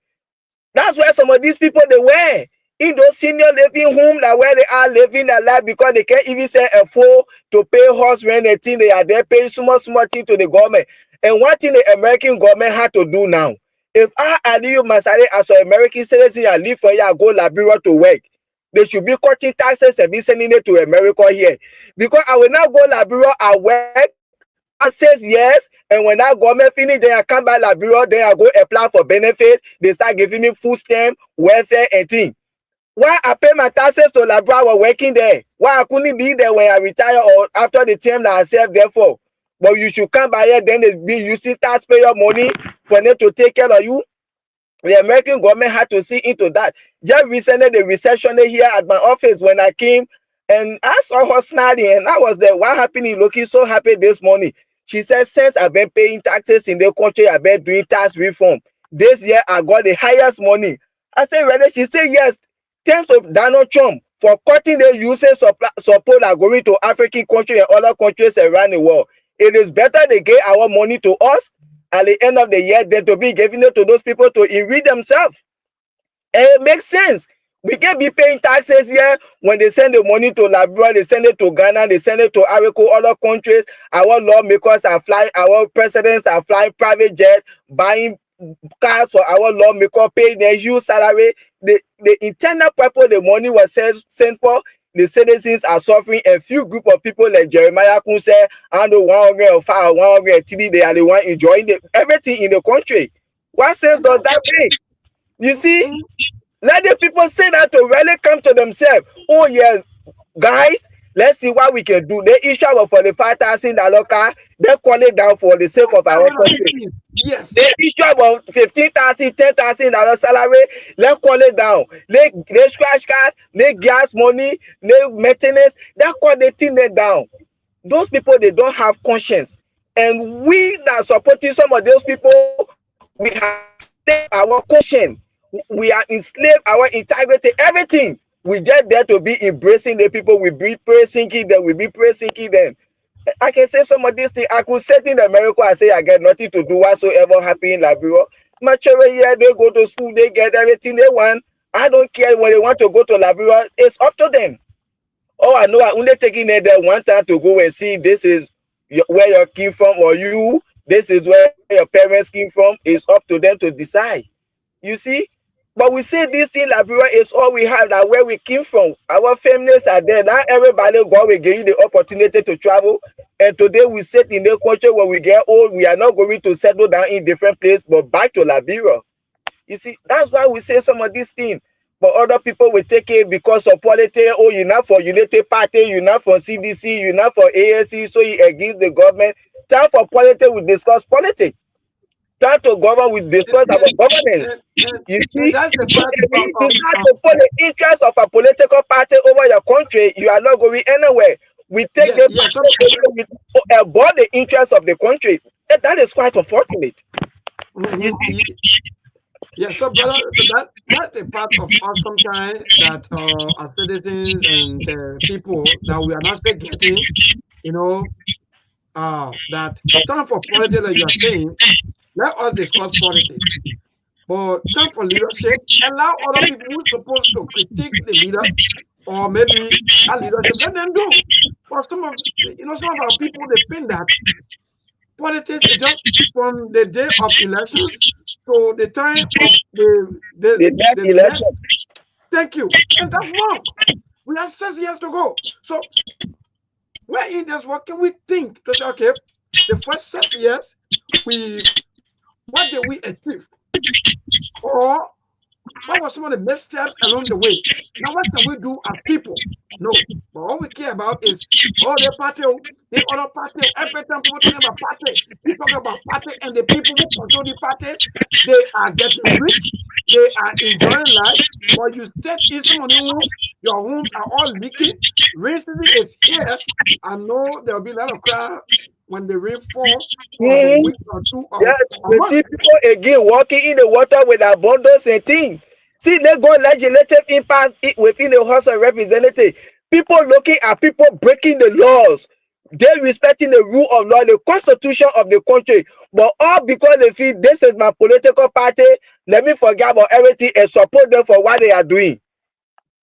That's where some of these people they were in those senior living home, that where they are living their life because they can't even send a full to pay house rent and thing. They are there paying small thing to the government. And one thing the American government had to do now, if I and you Masare as an American citizen and live for here, go Liberia to work, they should be cutting taxes and be sending it to America here. Because I will now go Liberia and work. I says yes, and when that government finish, then I come back Liberia, then I go apply for benefit. They start giving me food stamp, welfare, and thing. Why I pay my taxes to Liberia while working there? Why I couldn't be there when I retire or after the term that I served there for? But you should come by here, then they be using taxpayer money for them to take care of you. The American government had to see into that. Just recently, the receptionist here at my office when I came, and I saw her smiling, and I was there. What happened? Looking so happy this morning. She said, since I've been paying taxes in the country, I've been doing tax reform. This year, I got the highest money. I said, rather, she said, yes, thanks to Donald Trump for cutting the usage support that going to African countries and other countries around the world. It is better they give our money to us at the end of the year than to be giving it to those people to enrich themselves. And it makes sense. We can be paying taxes here when they send the money to Liberia, they send it to Ghana, they send it to Africa, other countries. Our lawmakers are flying, our presidents are flying private jet, buying cars for our lawmakers, paying their huge salary. The internal purpose the money was sent for, the citizens are suffering. A few group of people like Jeremiah Kun say, I know 105, 103, they are the one enjoying everything in the country. What sense does that make? You see? Let the people say that to really come to themselves. Oh yes, guys, let's see what we can do. They issue about $45,000 car, they call it down for the sake of our country. Yes. They issue about $15,000, $10,000 salary, let's call it down. They scratch card, they gas money, they maintenance, they call the thing they down. Those people, they don't have conscience. And we that are supporting some of those people, we have our conscience. We are enslaved, our integrity, everything. We just there to be embracing the people. We be praising them. We be praising them. I can say some of these things. I could sit in America and say I get nothing to do whatsoever happy in Liberia. My children here, they go to school, they get everything they want. I don't care when they want to go to Liberia. It's up to them. Oh, I know I only taking it there one time to go and see this is where you came from, or you, this is where your parents came from. It's up to them to decide. You see? But we say this thing, Liberia is all we have, that where we came from. Our families are there. Now everybody God will give you the opportunity to travel. And today we sit in the country where we get old. We are not going to settle down in different places, but back to Liberia. You see, that's why we say some of these things. But other people will take it because of politics. Oh, you're not for United Party, you're not for CDC, you're not for ANC, so you against the government. Time for politics, we discuss politics. Try to govern, we discuss about governance. You see, that's the part you decide to put the interest of a political party over your country, you are not going anywhere. We take we above the interest of the country. That is quite unfortunate. You see? Yeah, so brother, that's a part of us sometimes that as citizens and people that we are not still getting, you know, that time for politics that you are saying. Let us discuss politics. But time for leadership, allow other people who are supposed to critique the leaders or maybe our leadership, let them do. For some of our people, they think that politics is just from the day of elections to the time of the election. Thank you. And that's wrong. We have 6 years to go. So we're in this, what can we think to say, okay, the first 6 years, what did we achieve? Or what were some of the best steps along the way? Now, what can we do as people? No, but all we care about is the party, the other party. Every time people talk about party, we talk about party, and the people who control the parties, they are getting rich, they are enjoying life. But you said in some of the homes, your homes are all leaking. Racism is here. I know there will be a lot of crowd when the rain falls for a week or two. Yes, we see people again walking in the water with abundance and things. See, they go legislative impasse within the House of Representatives. People looking at people breaking the laws. They respecting the rule of law, the constitution of the country. But all because they feel this is my political party, let me forget about everything and support them for what they are doing.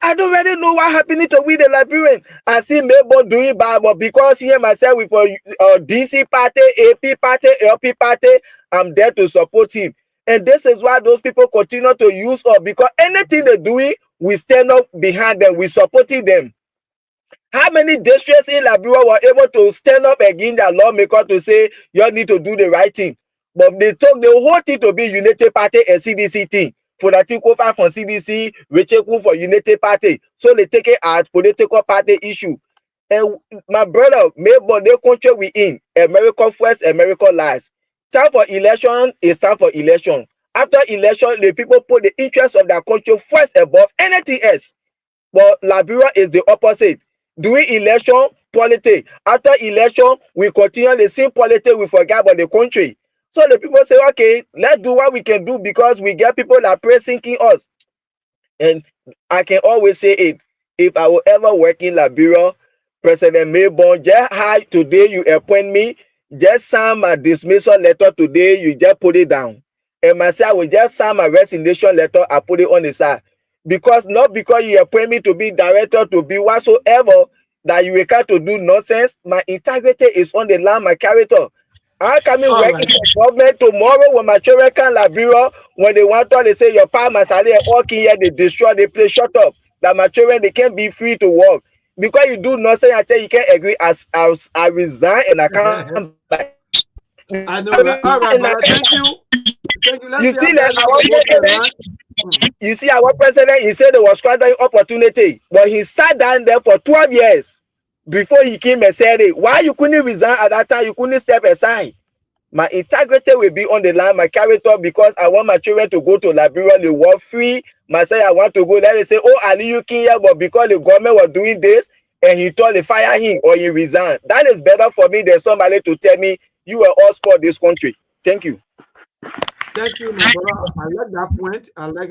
I don't really know what happening to we the Liberian. I see Mabel doing bad, but because here myself with a DC party, AP party, LP party, I'm there to support him. And this is why those people continue to use us, because anything they're doing, we stand up behind them, we supporting them. How many districts in Liberia were able to stand up against their lawmaker to say you need to do the right thing? But they took the whole thing to be Unity Party and CDC thing. For that take over from CDC, Recheku for Unity Party. So they take it as political party issue. And my brother, maybe the country we in, America first, America last. Time for election is time for election. After election, the people put the interests of their country first above anything else. But Liberia is the opposite. During election, politics. After election, we continue the same politics, we forget about the country. So the people say, okay, let's do what we can do because we get people that pray thinking us. And I can always say it. If I will ever work in Liberia, President Mayborn, just hi, today you appoint me, just sign my dismissal letter today, you just put it down. And myself, I will just sign my resignation letter, I put it on the side. Because not because you appoint me to be director, to be whatsoever, that you will come to do nonsense. My integrity is on the line, my character. I come in working for government tomorrow when my children can Liberia, when they want to, they say your power must are there, walking here, they destroy, they play shut up. That my children, they can't be free to work. Because you do nonsense, I tell you can't agree, as I resign and I come back. I know, right? All right, brother. Thank you. Thank you. You see that you see our president, he said there was quite an opportunity, but he sat down there for 12 years before he came and said it. Why you couldn't resign at that time? You couldn't step aside. My integrity will be on the line, my character, because I want my children to go to Liberia, they were free. Myself, I want to go there. They say, oh, Ali, you came here, but because the government was doing this, and he told they fire him or he resigned. That is better for me than somebody to tell me you were all for this country. Thank you. Thank you, my brother. I like that point. I like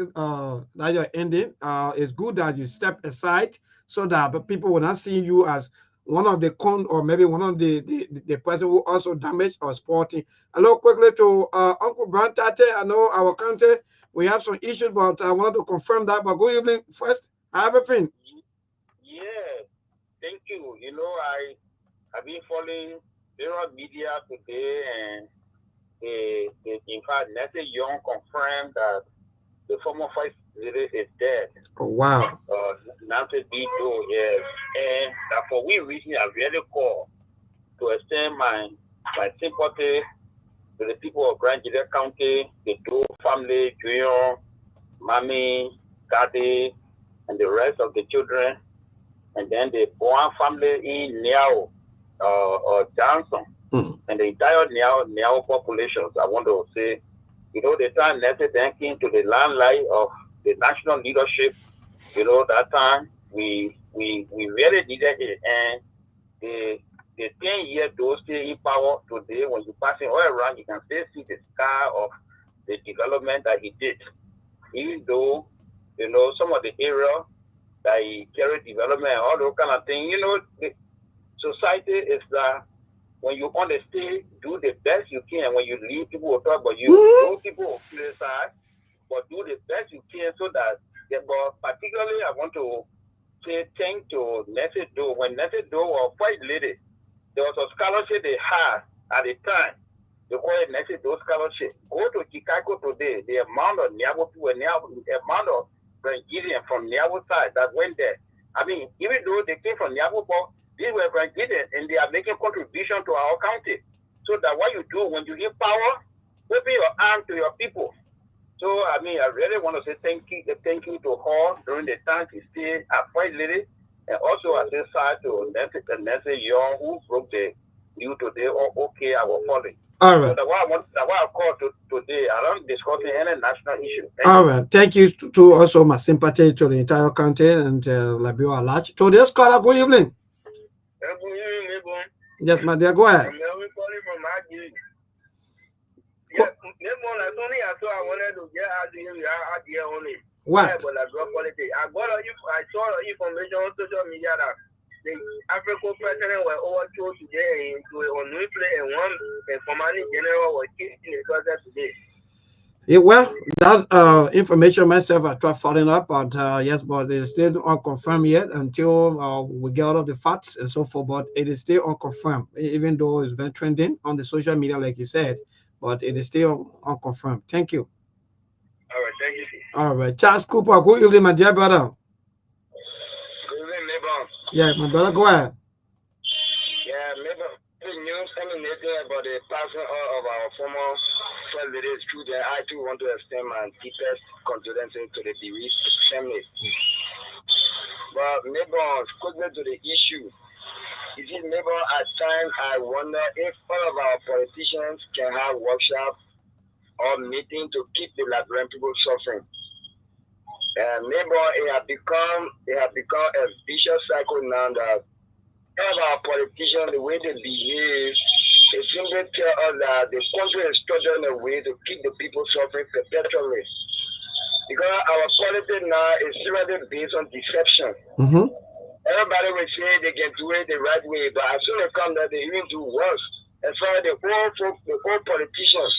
that you're ending. It's good that you step aside so that people will not see you as one of the con, or maybe one of the person who also damaged or sporting. Hello, quickly to Uncle Brantate. I know our country, we have some issues, but I wanted to confirm that. But good evening first. Everything. Yeah, thank you. You know, I've been following various media today, and in fact, Nancy Young confirmed that the former first lady is dead. Oh, wow. Nancy B. Doe, yes. And for we reason, I really call to extend my sympathy to the people of Grand Gila County, the Doe family, Junior, Mommy, Daddy, and the rest of the children, and then the Boan family in Niao, or Johnson. And the entire Niao populations. I want to say, you know, the time Nancy came to the limelight of the national leadership, you know, that time we really needed it. And the 10-year those stay in power today, when you passing all around, you can still see the scar of the development that he did. Even though, you know, some of the area that he carried development, all those kind of things, you know, the society is that when you on the stage, do the best you can. When you leave, people will talk about you. Those people will criticize, but do the best you can so that. But particularly, I want to say thank to Nancy Doe. When Nancy Doe was first lady, there was a scholarship they had at the time. They call it Nancy Doe scholarship. Go to Chicago today. The amount of Niabo people, the amount of Nigerians from Niabo side that went there. I mean, even though they came from Niabo, these were Nigerians, and they are making contribution to our county. So that what you do when you give power, open your arm to your people. So I mean, I really want to say thank you to her during the time she stayed at First Lady, and also I say sorry to Nancy Young, who broke the news today. Oh, okay, I will follow. All right. So that's why I called today. I don't discussing any national issue. All right. Thank you to also my sympathy to the entire country and Liberia at large. To this caller, good evening. Yes, my dear, go ahead. only I saw I wanted to get out here only. What? But I got politics. I saw information on social media that the African president were overthrown today into a nuclear and one commanding general was killed in the process today. Yeah, well, that information myself I tried following up, but yes, but it is still unconfirmed yet until we get all of the facts and so forth. But it is still unconfirmed, even though it's been trending on the social media, like you said, but it is still unconfirmed. Thank you. All right, thank you. All right, Charles Cooper, good evening, my dear brother. Good evening, neighbor. Yeah, my brother, go ahead. Yeah, neighbor. The news emanating about the passing of our former first lady is true. That I too want to extend my deepest condolences to the bereaved family. But neighbor, quickly to the issue. You see, neighbor, at times I wonder if all of our politicians can have workshops or meetings to keep the Liberian people suffering. Neighbor, it has become a vicious cycle now that all of our politicians, the way they behave, they simply tell us that the country is structured in a way to keep the people suffering perpetually. Because our politics now is seriously based on deception. Mm-hmm. Everybody will say they can do it the right way, but as soon as they come there, they even do worse. As far as the old politicians.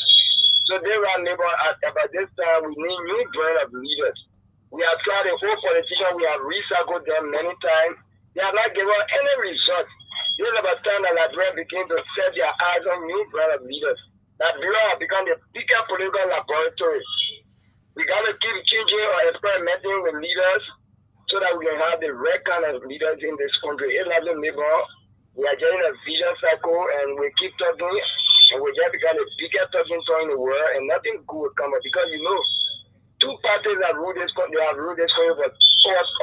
So they are neighbor about this time, we need new brand of leaders. We have tried the old politicians, we have recycled them many times. They have not given any result. This is about time that Liberia began to set their eyes on new brand of leaders. Liberia has become the biggest political laboratory. We got to keep changing or experimenting with leaders so that we can have the right kind of leaders in this country. It's like the neighbor. We are getting a vision cycle and we keep talking and we just become the biggest talking point in the world and nothing good will come up because you know, two parties that rule this country, have ruled this country for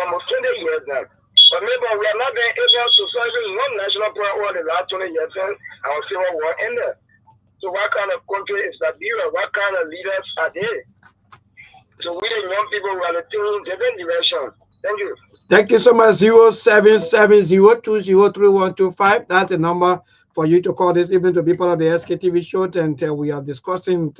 almost 20 years now. But maybe we are not been able to solve even one national problem over the last 20 years since our civil war ended. So what kind of country is that? What kind of leaders are they? So we the young people, we are taking different direction. Thank you. Thank you so much. 0770203125. That's the number for you to call this evening to be part of the SKTV show. And we are discussing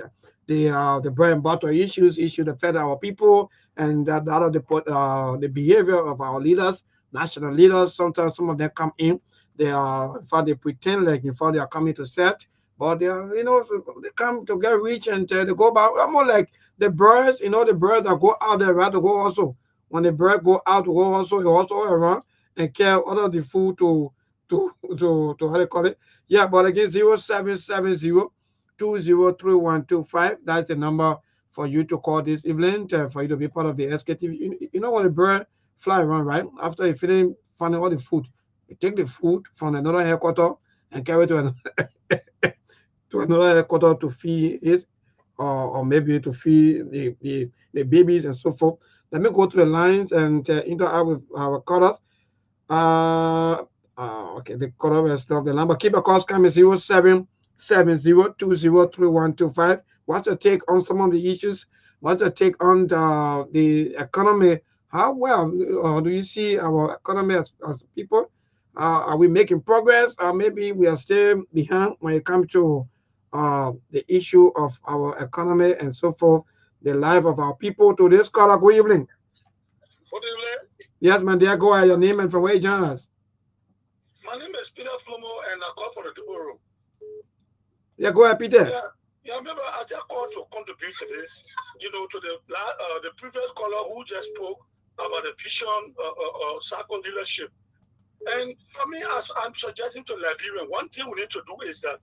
the bread and butter issues that affect our people and that of the behavior of our leaders, national leaders. Sometimes some of them come in. They are, in fact, they pretend like in fact they are coming to set, but they are, they come to get rich and they go back. More like the birds, the birds that go out there, right, to go also. When the bird go out to go also, he also around and care all of the food to how they call it. Yeah, but again, 0770203125. That's the number for you to call this evening for you to be part of the SKTV. You know when the bird fly around, right? After you finish finding all the food, you take the food from another headquarter and carry it to another to another headquarter to feed it, or maybe to feed the babies and so forth. Let me go to the lines and interact with our callers. Okay, the caller has left the number. Keep a call coming 0770203125. What's your take on some of the issues? What's your take on the economy? How well do you see our economy as people? Are we making progress, or maybe we are still behind when it comes to the issue of our economy and so forth? The life of our people. To this caller, good evening. Good evening. Yes, man, dear, go ahead. Your name and from where you join us. My name is Peter Flomo and I call for the people room. Yeah, go ahead, Peter. Yeah, remember I just called to contribute to this, to the previous caller who just spoke about the vision circle leadership. And for me, as I'm suggesting to Liberian, one thing we need to do is that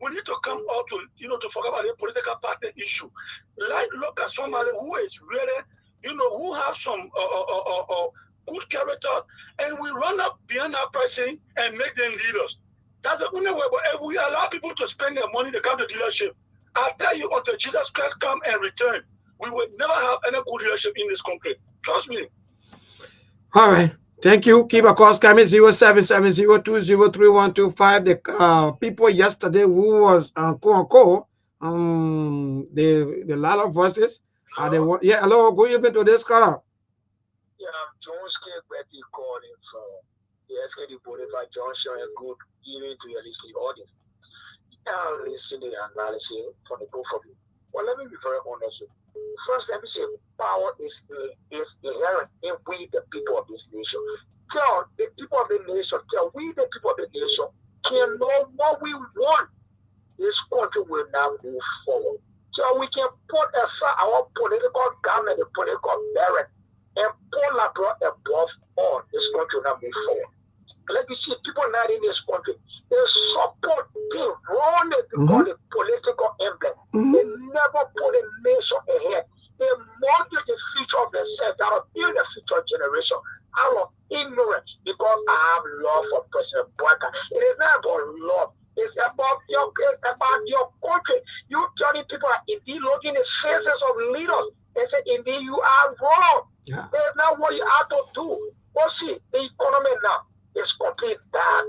we need to come out to, to forget about the political party issue. Look at somebody who is really, who have some good character, and we run up behind that person and make them leaders. That's the only way. But if we allow people to spend their money to come to leadership, I tell you, until Jesus Christ come and return, we will never have any good leadership in this country. Trust me. All right. Thank you. Keep a call coming 0770203125. The people yesterday who was quote unquote the lot of voices. Hello? Hello. Good evening to this caller. Yeah, I'm John Betty calling from the SKD Boulevard Junction. A good evening to your listening audience. I'm listening and analysis from the both of you. Well, let me be very honest with you. First, let me say power is inherent in we, the people of this nation. Tell the people of the nation, tell we, the people of the nation, can know what we want. This country will not move forward. So we can put aside our political government, the political merit, and pull above all. This country will not move forward. Like you see, people not in this country, they support them only because the political emblem. They never put a nation ahead. They mortgage the future of themselves out of in the future generation out of ignorance because I have love for President Boyka. It is not about love. It's about your country. You telling people that indeed looking the faces of leaders and say indeed you are wrong. Yeah. That's not what you have to do. But see, the economy now is complete bad.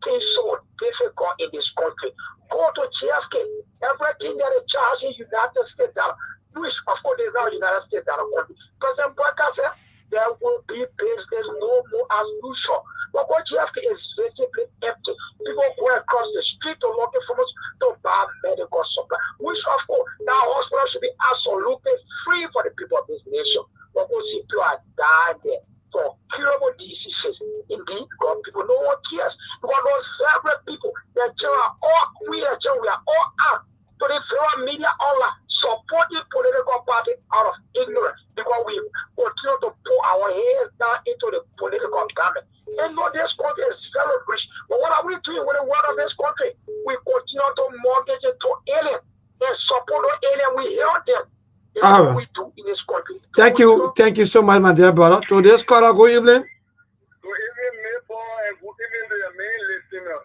Things so difficult in this country. Go to JFK. Everything that is charged in United States dollar, which of course is now United States dollar country. President Boyka said there will be business no more as usual. But what JFK is visibly empty. People go across the street to looking for us to buy medical supply, which of course now hospital should be absolutely free for the people of this nation. But we see people are dying there for curable diseases. Indeed, because people no one cares. Because those very people, their children are all we are all out to the very media online supporting political party out of ignorance because we continue to put our heads down into the political garment. And no, this country is very rich. But what are we doing with the world of this country? We continue to mortgage it to aliens and support the alien. We hear them. All right. We do in this country. Thank you so much, my dear brother. To this caller, good evening. Good evening, Maple, and good evening to your main listeners.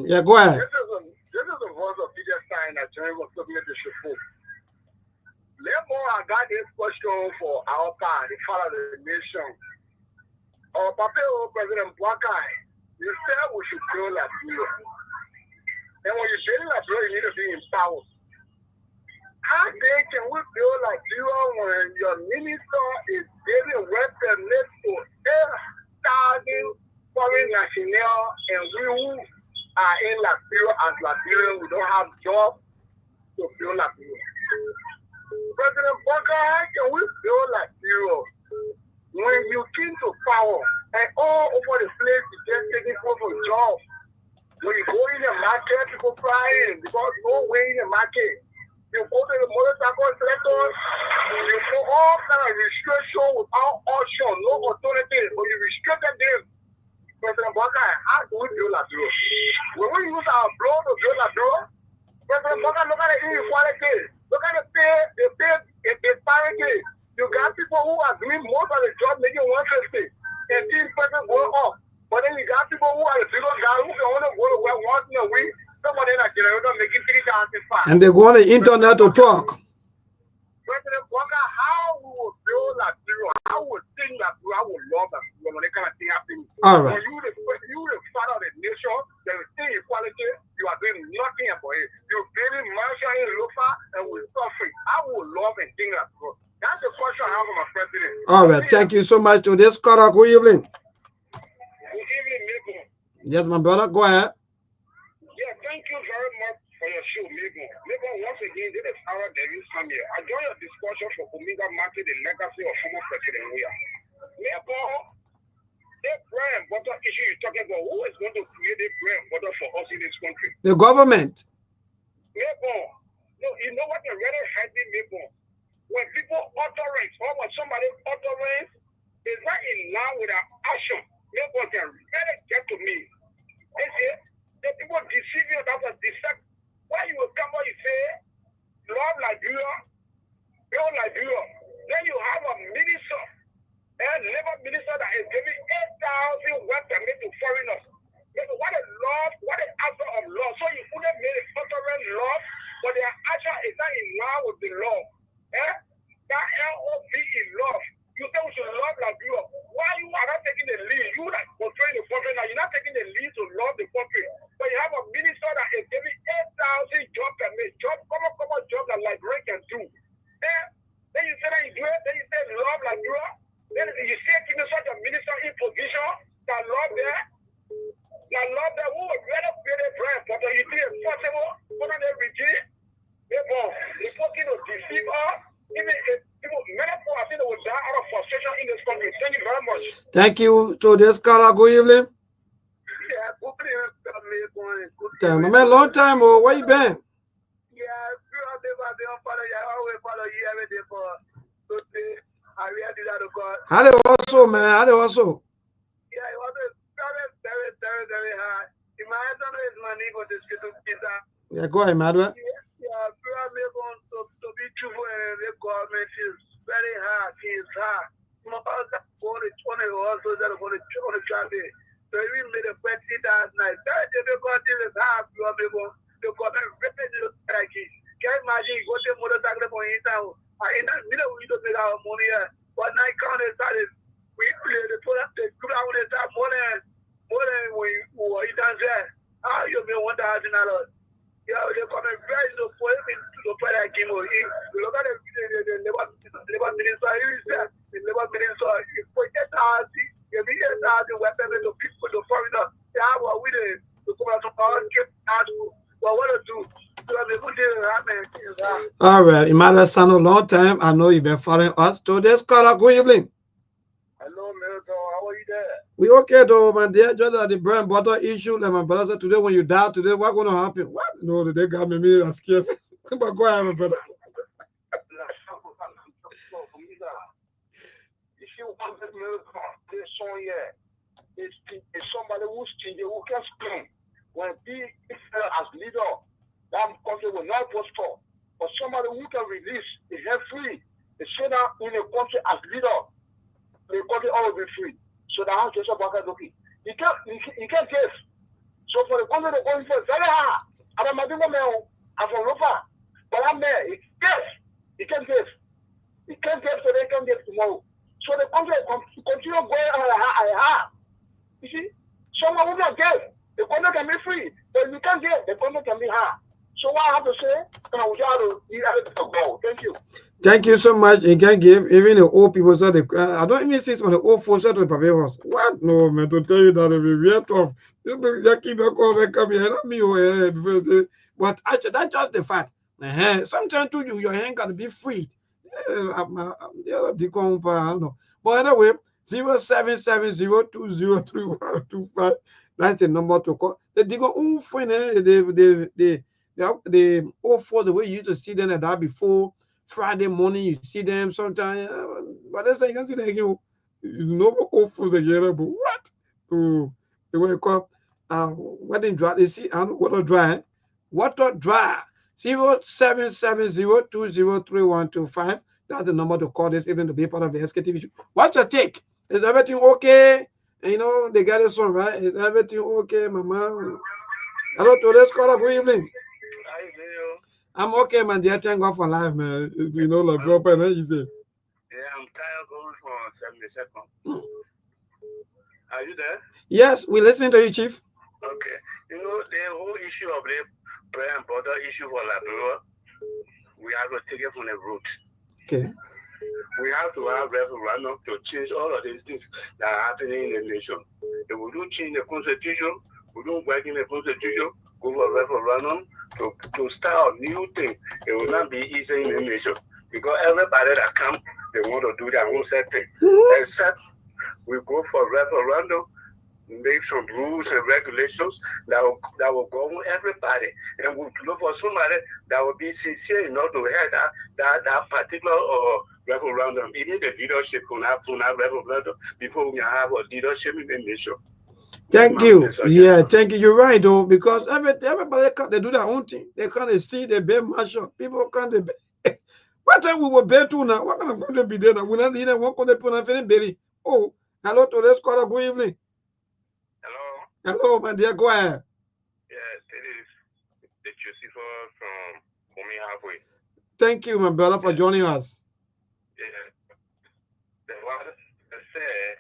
Yeah, go ahead. This is the voice of Peter Stein that Jerry was talking to the show. Therefore, I got this question for our part, the father of the nation. Our Papa, President Boyka, you said we should build Liberia. And when you build Liberia, you need to be in power. How big can we build Liberia when your minister is giving weapons to 8,000 foreign nationals and we who are in Liberia as Liberians, we don't have jobs to build Liberia. President Boyka, how can we build Liberia when you came to power and all over the place you just taking people for jobs? When you go in the market, people crying because no way in the market. You go to the motorcycle selectors, you put all kind of restrictions without option, no authority, but you restricted them. President Boyka, how do we build Liberia? When we use our blood to build Liberia, President Boyka, look at the inequality, look at the disparity. You got people who are doing most of the job making 150 and 10% going up. But then you got people who are the bigger guys who can only go to work once in a week. Somebody like making 3,005. And they go on the internet to talk. President Boyka, how we will build Liberia, how we will think Liberia, how we will love Liberia when they kind of thing happen. All right. When you the father of the nation, there is still equality, you are doing nothing about it. You're building mansion in Lofa and we're suffering. How we will love and think Liberia. That's the question I have for my president. All right. Thank you so much to this caller. Good evening. Good evening, Michael. Yes, my brother. Go ahead. Yeah, thank you very much for your show, Michael. Michael, once again, this is Ara Davis Samuel. I join your discussion for Omega Market, the legacy of former President Weah. Michael, the bread and butter issue you're talking about, who is going to create the bread and butter for us in this country? The government. Michael, no, you know what the really hiding, Michael? When people utterance, or when somebody utterance is not in line with our action, Michael can really get to me. They say, the people deceive you, that's a deception. Why you will come out and say, love Liberia, build Liberia. Then you have a minister, a labor minister that is giving 8,000 work permit to foreigners. What a love, what an answer of law. So you couldn't make a utterance love, but their action is not in line with the law. That LOV is love. You say we should love Liberia. Why you are not taking the lead? You like portraying the country now. You're not taking the lead to love the country. But you have a minister that is giving 8,000 job permits, common job that Liberia can do. Then you say that you do it. Then you say love Liberia. Then you say give such a minister in position that love there. That love there. Who would rather pay the brand? But you think it's possible for the regime? It's fucking to deceive us. Even if people, many people, I think they will die out of frustration in this country. Thank you very much. Thank you. So this caller, good evening. Yeah, good Damn, man, long time. Oh, where you been? Yeah, How they also, man? How they also? Yeah, it was very hard. Imagine his money for this kid to get that. Yeah, go ahead, Madwa. Yeah, probably going to be truthful and the government is very hard. It's hard. Only also that are going to try to. So we made a question last night. Very difficult is hard. The government really like it. Can you imagine you go to motorcycle for in town? In that middle, we don't make our money here. But now county started. We put up the ground and start more than when you were in there. How you been $1,000? Yeah, they're coming very to put him to play that game. You look at the labor minister, the labor minister, you put that house, you need a thousand weapons to people to foreigner. They have what we did to come out to our kids. Well, what to do? All right, Emmanuel Sano, long time. I know you've been following us. So this caller, good evening. Hello, Milton. How are you there? We okay though, my dear. Just the bread and butter issue. Like my brother said today, when you die today, what's gonna happen? What? No, they got me scared. Come on, go ahead, my brother. If you want this miracle, this song here, it's somebody who's changing, who can explain. When be as leader, that country will not prosper. But somebody who can release the head free, the that in a country as leader, the country all will be free. So the house is about looking. You can't give. So for the country to go in for very hard. And I'm not mail. I'm from Rufa. But I'm there. He can't give. He can't give so they can give tomorrow. So the country continue going high. You see? Someone who can give. The country can be free. But you can't give. The country can be high. So what I have to say, thank you. Thank you so much. You can give even the old people. So I don't even see it on the old folks at the papers. What? No, man, to tell you that we're tough. You keep your call and come here. Not me, but actually, that's just the fact. Sometimes to you, your hand can be free. But anyway, 0770203125. That's the number to call. They go the old for the way you used to see them at that before Friday morning. You see them sometimes, but that's you can see them again. No old fools again. But what? Oh, they wake up. Wedding dry. They see water dry. Water dry. 0770203125. That's the number to call this evening to be part of the Sktv show. What's your take? Is everything okay? And, you know, they got this one, right? Is everything okay, Mama? Hello, today's caller. Good evening. I'm okay, man. Dear, thank God for life, man. You know, like drop and you say. Yeah, I'm tired going for 70 seconds. Are you there? Yes, we listen to you, Chief. Okay. You know, the whole issue of the bread and butter issue for Liberia, we have to take it from the root. Okay. We have to have referendum to change all of these things that are happening in the nation. If we don't change the constitution, we don't work in the constitution, go for referendum to start a new thing. It will not be easy in the nation because everybody that comes, they want to do their own set thing. Except we go for referendum, make some rules and regulations that will govern everybody, and we look for somebody that will be sincere enough to head that particular referendum. Even the leadership can have referendum before we have a leadership in the nation. Thank you. Yeah, thank you. You're right, though, because everybody they do their own thing. They can't steal, they bear marshal. People can't. What time we were bear too now? What kind of going to be there? We're not even one going to put on berry. Oh, hello to this caller. Good evening. Hello, my dear. Go ahead. Yeah, it is the Joseph from Coming Halfway. Thank you, my brother, for joining us. Yeah. The one that said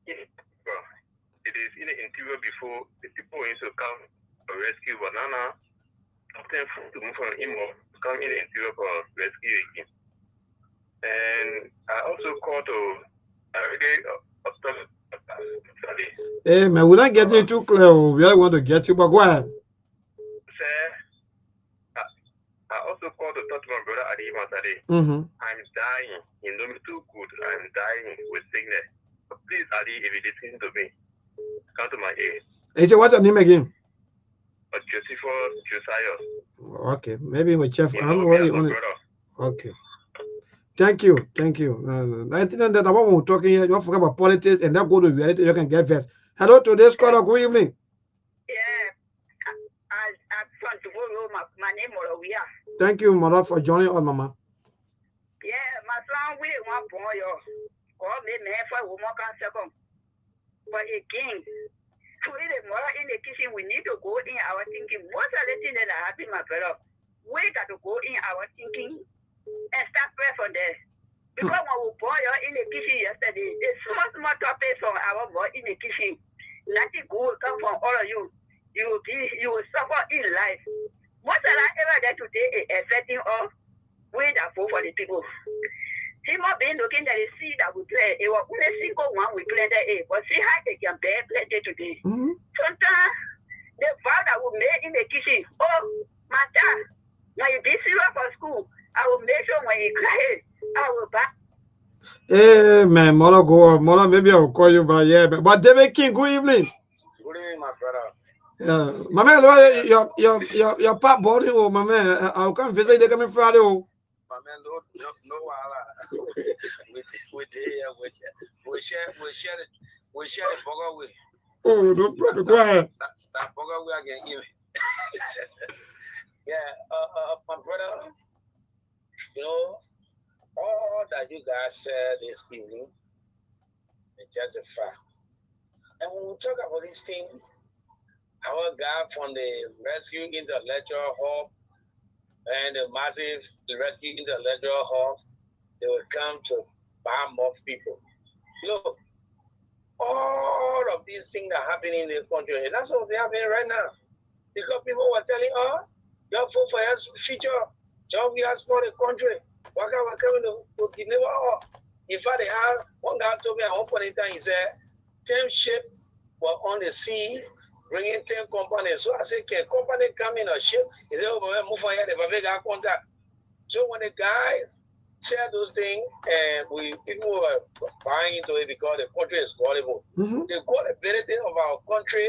it is in the interior before the people used to come for rescue, but now something to move from Imo to come in the interior for rescue again. And I also called to Hey man, we're not getting too clear. We don't want to get you, but go ahead. Sir, I'm dying. You know me too good. I'm dying with sickness. Please, Ali, if you listen to me, come to my aid. Hey, so what's your name again? Joseph. Okay, maybe my chef. I don't know where you want it. Okay. Thank you. I think that the one we're talking here, you forget about politics and then go to reality, you can get first. Hello, today's caller. Good evening. My name is Thank you, mother, for joining on, Mama. Yeah, my son will want boy or me for woman can second. But again, to eat the more in the kitchen, we need to go in our thinking. Most of the things that are happening, my brother, we got to go in our thinking and start praying for them. Because when we boy in the kitchen yesterday, there's small topics from our boy in the kitchen. Nothing good will come from all of you. You will suffer in life. Most of that ever there today is affecting us. We that vote for the people. He might be looking at the seed that we play. It was only single one we play that but see how they can bear play today. Sometimes the vow that we made in the kitchen, oh, my child, when you be serious for school, I will make sure when you cry, I will back. Hey, man, mother, go on. Mother, maybe I'll call you by but David King, good evening. Good evening, my brother. Yeah, my man, your pop body, oh, my man, I'll come visit. They coming Friday, oh. My man, no, we share the burger with. Oh, no problem. Go ahead. That burger we are getting. Yeah, my brother, you know, all that you guys said this evening is just a fact. And when we talk about these things, our guy from the rescue intellectual hub and the massive rescue intellectual hub, they will come to bomb off people. Look, all of these things are happening in the country, and that's what's happening right now. Because people were telling us, your vote for your future, John, we have for the country. Why can't we come to deliver all? In fact, they have one guy told me at one point in time, he said, 10 ships were on the sea, bringing 10 companies. So I said, can company come in a ship? He said, oh, but move on here, they have contact. So when the guy said those things, and people were buying into it because the country is vulnerable. The gullibility of our country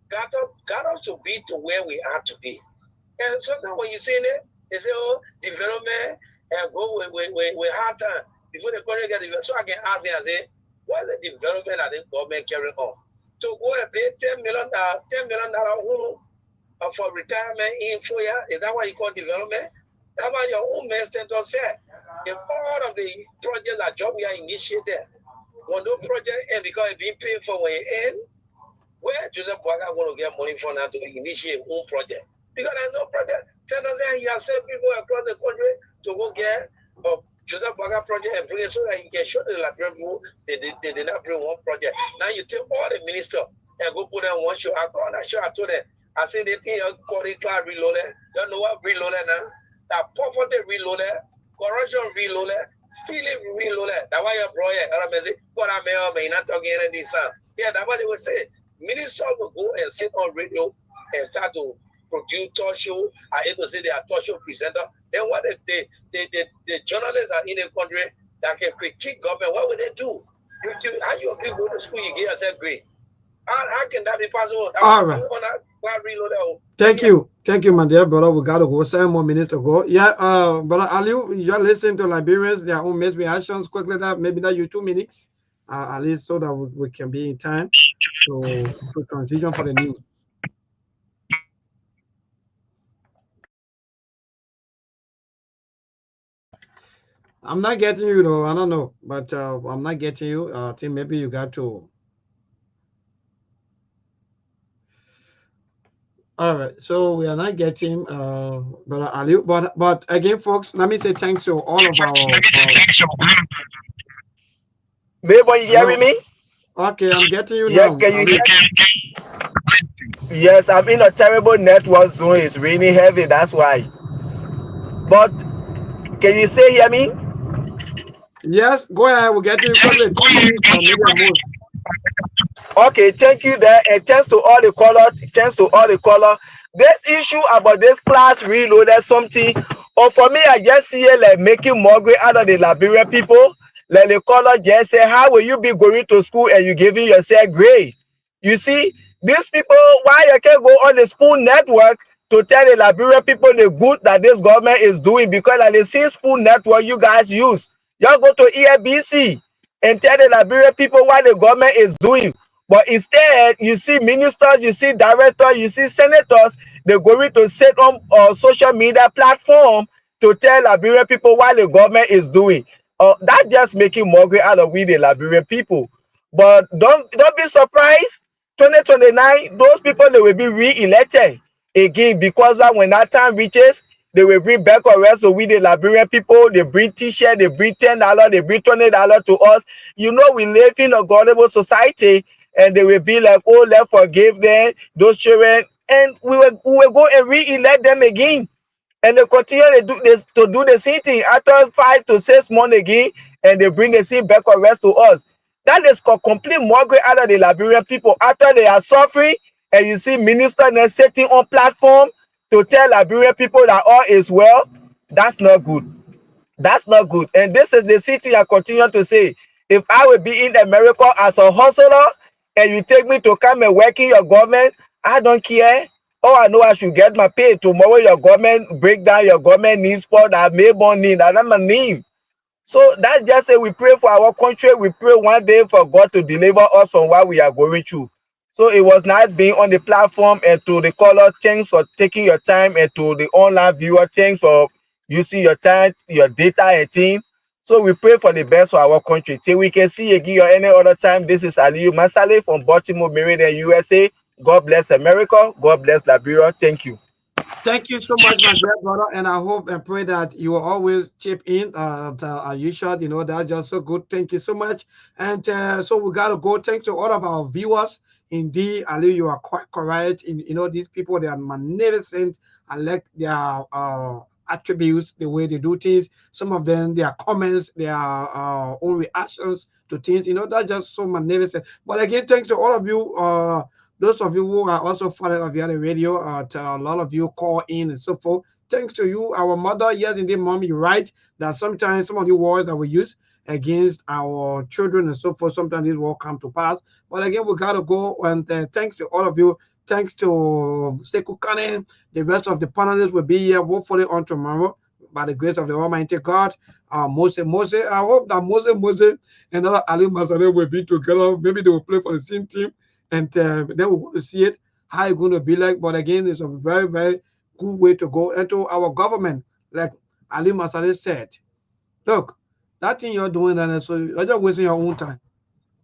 got us to be to where we are today. And sometimes when you say it, they say, oh, development, and go with hard time before the country gets developed. So I can ask them and say, what is the development that the government carrying on? To go and pay $10 million home for retirement in 4 years, is that what you call development? That's what your own minister said. If all of the projects that job we are initiated, when those projects end because it's being paid for when it ends, where Joseph Boaga going to get money for now to initiate own project? Because there's no project. Tell us that he has sent people across the country to go get a Joseph Boaga project and bring it so that he can show the Liberian people they did not bring one project. Now you take all the ministers and go put them one show. I got that show, I told them. I said they think you call it class reloaded. You know what reloaded now? That poverty reloaded, corruption reloaded, stealing reloaded. That's why your bro here, what I may not talking anything, son. Yeah, that's what they would say. Ministers will go and sit on radio and start to produce talk show. I able to say they are talk show presenter. Then what if the journalists are in the country that can critique government? What would they do? How you go to school, you get yourself grade? How can that be possible? All right. Thank you, my dear brother. We gotta go. 7 more minutes to go. Yeah, brother Ali, you're listening to Liberians, their own mass reactions quickly. That maybe that you 2 minutes, at least so that we can be in time to transition for the news. I'm not getting you though. I don't know, but I'm not getting you. I think maybe you got to. All right, so we are not getting Brother Ali, but again, folks, let me say thanks to all of our. Maybe you hearing me? Okay, I'm getting you now. Can you hear me? Yes, I'm in a terrible network zone. It's really heavy, that's why. But can you still hear me? Yes, go ahead. We'll get you quickly. Okay, thank you there, and thanks to all the callers. This issue about this class reloaded something Or for me, I just see it like making mockery out of the Liberian people. Like the color just say, how will you be going to school and you giving yourself grade? You see, these people, why you can't go on the Spoon Network to tell the Liberian people the good that this government is doing? Because like the same Spoon Network you guys use, y'all go to EFBC and tell the Liberian people what the government is doing. But instead, you see ministers, you see directors, you see senators, they're going to sit on social media platform to tell Liberian people what the government is doing. That's just making mockery out of we, the Liberian people. But don't be surprised. 2029, those people, they will be re-elected again, because when that time reaches, they will bring back arrest. So we, the Liberian people, they bring t-shirt, they bring $10, they bring $20 to us. You know, we live in a godable society, and they will be like, oh, let's forgive them, those children, and we will go and re-elect them again. And they continue to do the same thing after 5 to 6 months again, and they bring the same back arrest to us. That is a complete mockery out of the Liberian people after they are suffering, and you see ministers sitting on platform to tell Liberian people that all is well. That's not good. That's not good. And this is the city I continue to say. If I will be in America as a hustler and you take me to come and work in your government, I don't care. Oh, I know I should get my pay. Tomorrow your government break down your government needs for that may born need. And I'm a name. So that's just say we pray for our country. We pray one day for God to deliver us from what we are going through. So it was nice being on the platform, and to the caller, thanks for taking your time, and to the online viewer, thanks for using your time, your data and team. So we pray for the best for our country. Till we can see you again or any other time, this is Aliyu Masale from Baltimore, Maryland, USA. God bless America. God bless Liberia. Thank you. Thank you so much, my dear brother, and I hope and pray that you will always chip in. You should, that's just so good. Thank you so much. And so we got to go. Thanks to all of our viewers. Indeed, Ali, you are quite correct. These people, they are magnificent. I like their attributes, the way they do things. Some of them, their comments, their own reactions to things. That's just so magnificent. But again, thanks to all of you. Those of you who are also following via the radio, a lot of you call in and so forth. Thanks to you, our mother. Yes, indeed, Mom, you're right that sometimes some of the words that we use against our children and so forth, sometimes these will come to pass. But again, we got to go. And thanks to all of you. Thanks to Sekou Kane. The rest of the panelists will be here hopefully on tomorrow by the grace of the Almighty God. Mose, I hope that Mose and Ali Masare will be together. Maybe they will play for the same team. And then we want to see it, how it's going to be like. But again, it's a very, very good way to go. And to our government, like Ali Masale said, look, that thing you're doing, and so you're just wasting your own time.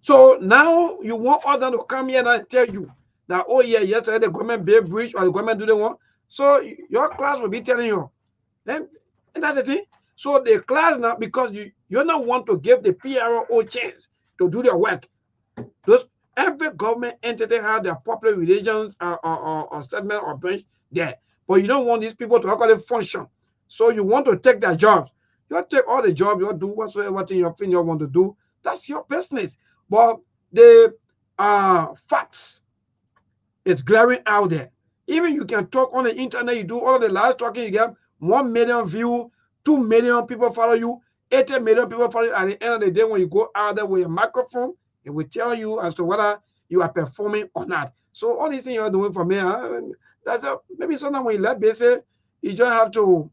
So now you want others to come here and tell you that, oh yeah, yesterday the government be breach or the government do the one. So your class will be telling you. And that's the thing. So the class now, because you're not want to give the PRO chance to do their work. Every government entity have their popular relations or segment or branch there. But you don't want these people to actually function. So you want to take their jobs. You take all the jobs, you do whatsoever thing you want to do. That's your business. But the facts is glaring out there. Even you can talk on the internet, you do all of the live talking, you get 1 million views, 2 million people follow you, 80 million people follow you. At the end of the day, when you go out there with a microphone, it will tell you as to whether you are performing or not. So all these things you're doing for me, maybe sometimes when you let basic, you just have to,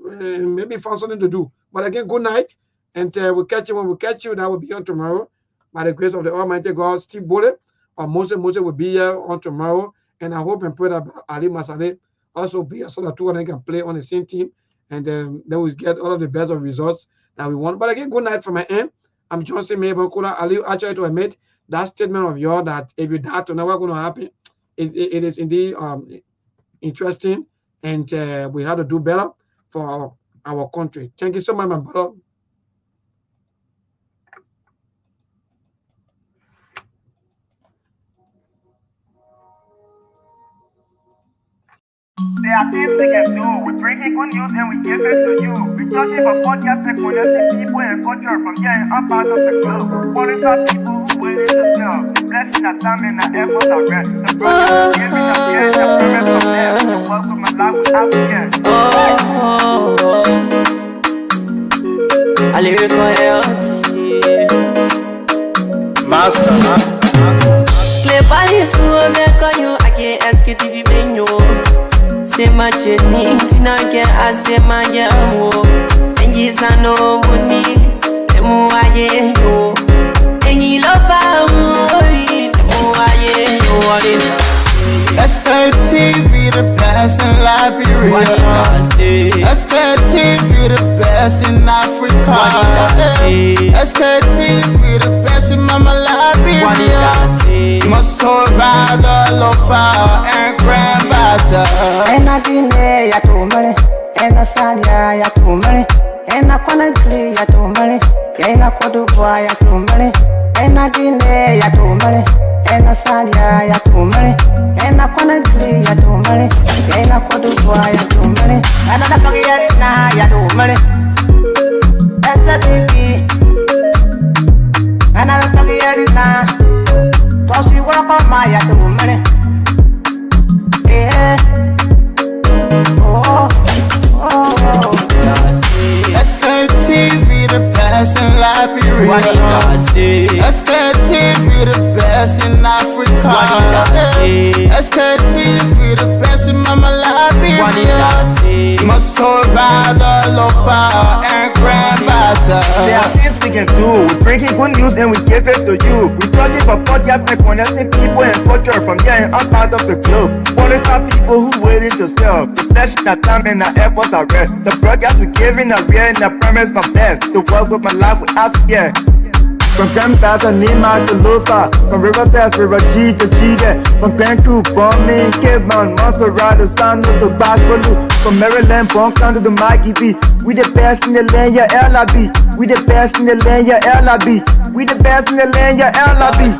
maybe find something to do. But again, good night, and we'll catch you when we catch you. That will be on tomorrow. By the grace of the Almighty God, Steve Bullet or Moses will be here on tomorrow. And I hope and pray that Ali Masale also be here so that two of them can play on the same team, and then we get all of the best of results that we want. But again, good night from my end. I'm Johnson Mabel Kula. Ali actually to admit that statement of yours that if you die to know what's going to happen, it is indeed interesting, and we have to do better for our country. Thank you so much, my brother. There are things we can do. We bring in good news and we give it to you. We searching for podcasts and connecting people and culture from here and up out of the globe. Qualified people who willing to serve. blessing that time and the efforts I read. The brothers gave me the fear and the promise from them. The work of my life without fear. I live Master. Clay Paris, who make on you, I can't Sktv-Lib. Say my journey, Tina get I say my yamo. And yes, I know money, and more I know. And you love Sktv, the best in Liberia. Sktv, the best in Africa. Sktv, the best in Mama Liberia. Must survive the lofa and grandmother. And I didn't ya to money, and I said ya to money, and I couldn't play ya to money, and I could do ya to money, and I didn't ya to money, and I said ya to money, and I couldn't play ya to money, and I could do ya to money, and I forget now ya to money. That's the TV, and I forget it now. So she work on my ya to money. Yeah. Sktv, the best in Liberia. Sktv, the best in Africa. Sktv, the best in Mama Liberia. Must survive the lofa and grandmother. There are things we can do. We bring in good news and we give it to you. We talking for podcasts and connecting people and culture from here and out of the globe. Qualified people who waiting to sell. The flesh, the time and the efforts are red. The broadcast we giving a real and the promise from best. The work with my life without fear. From Grandfather Nima to Lufa, from Riverside, River G to Chile, from Grand Crew, Bombing, Cape Mount, Montserrat, San to Bacalu, from Maryland, Bonk to Mikey B. We the best in the land, yeah, LIB. We the best in the land, yeah, LIB. We the best in the land, yeah, LIB.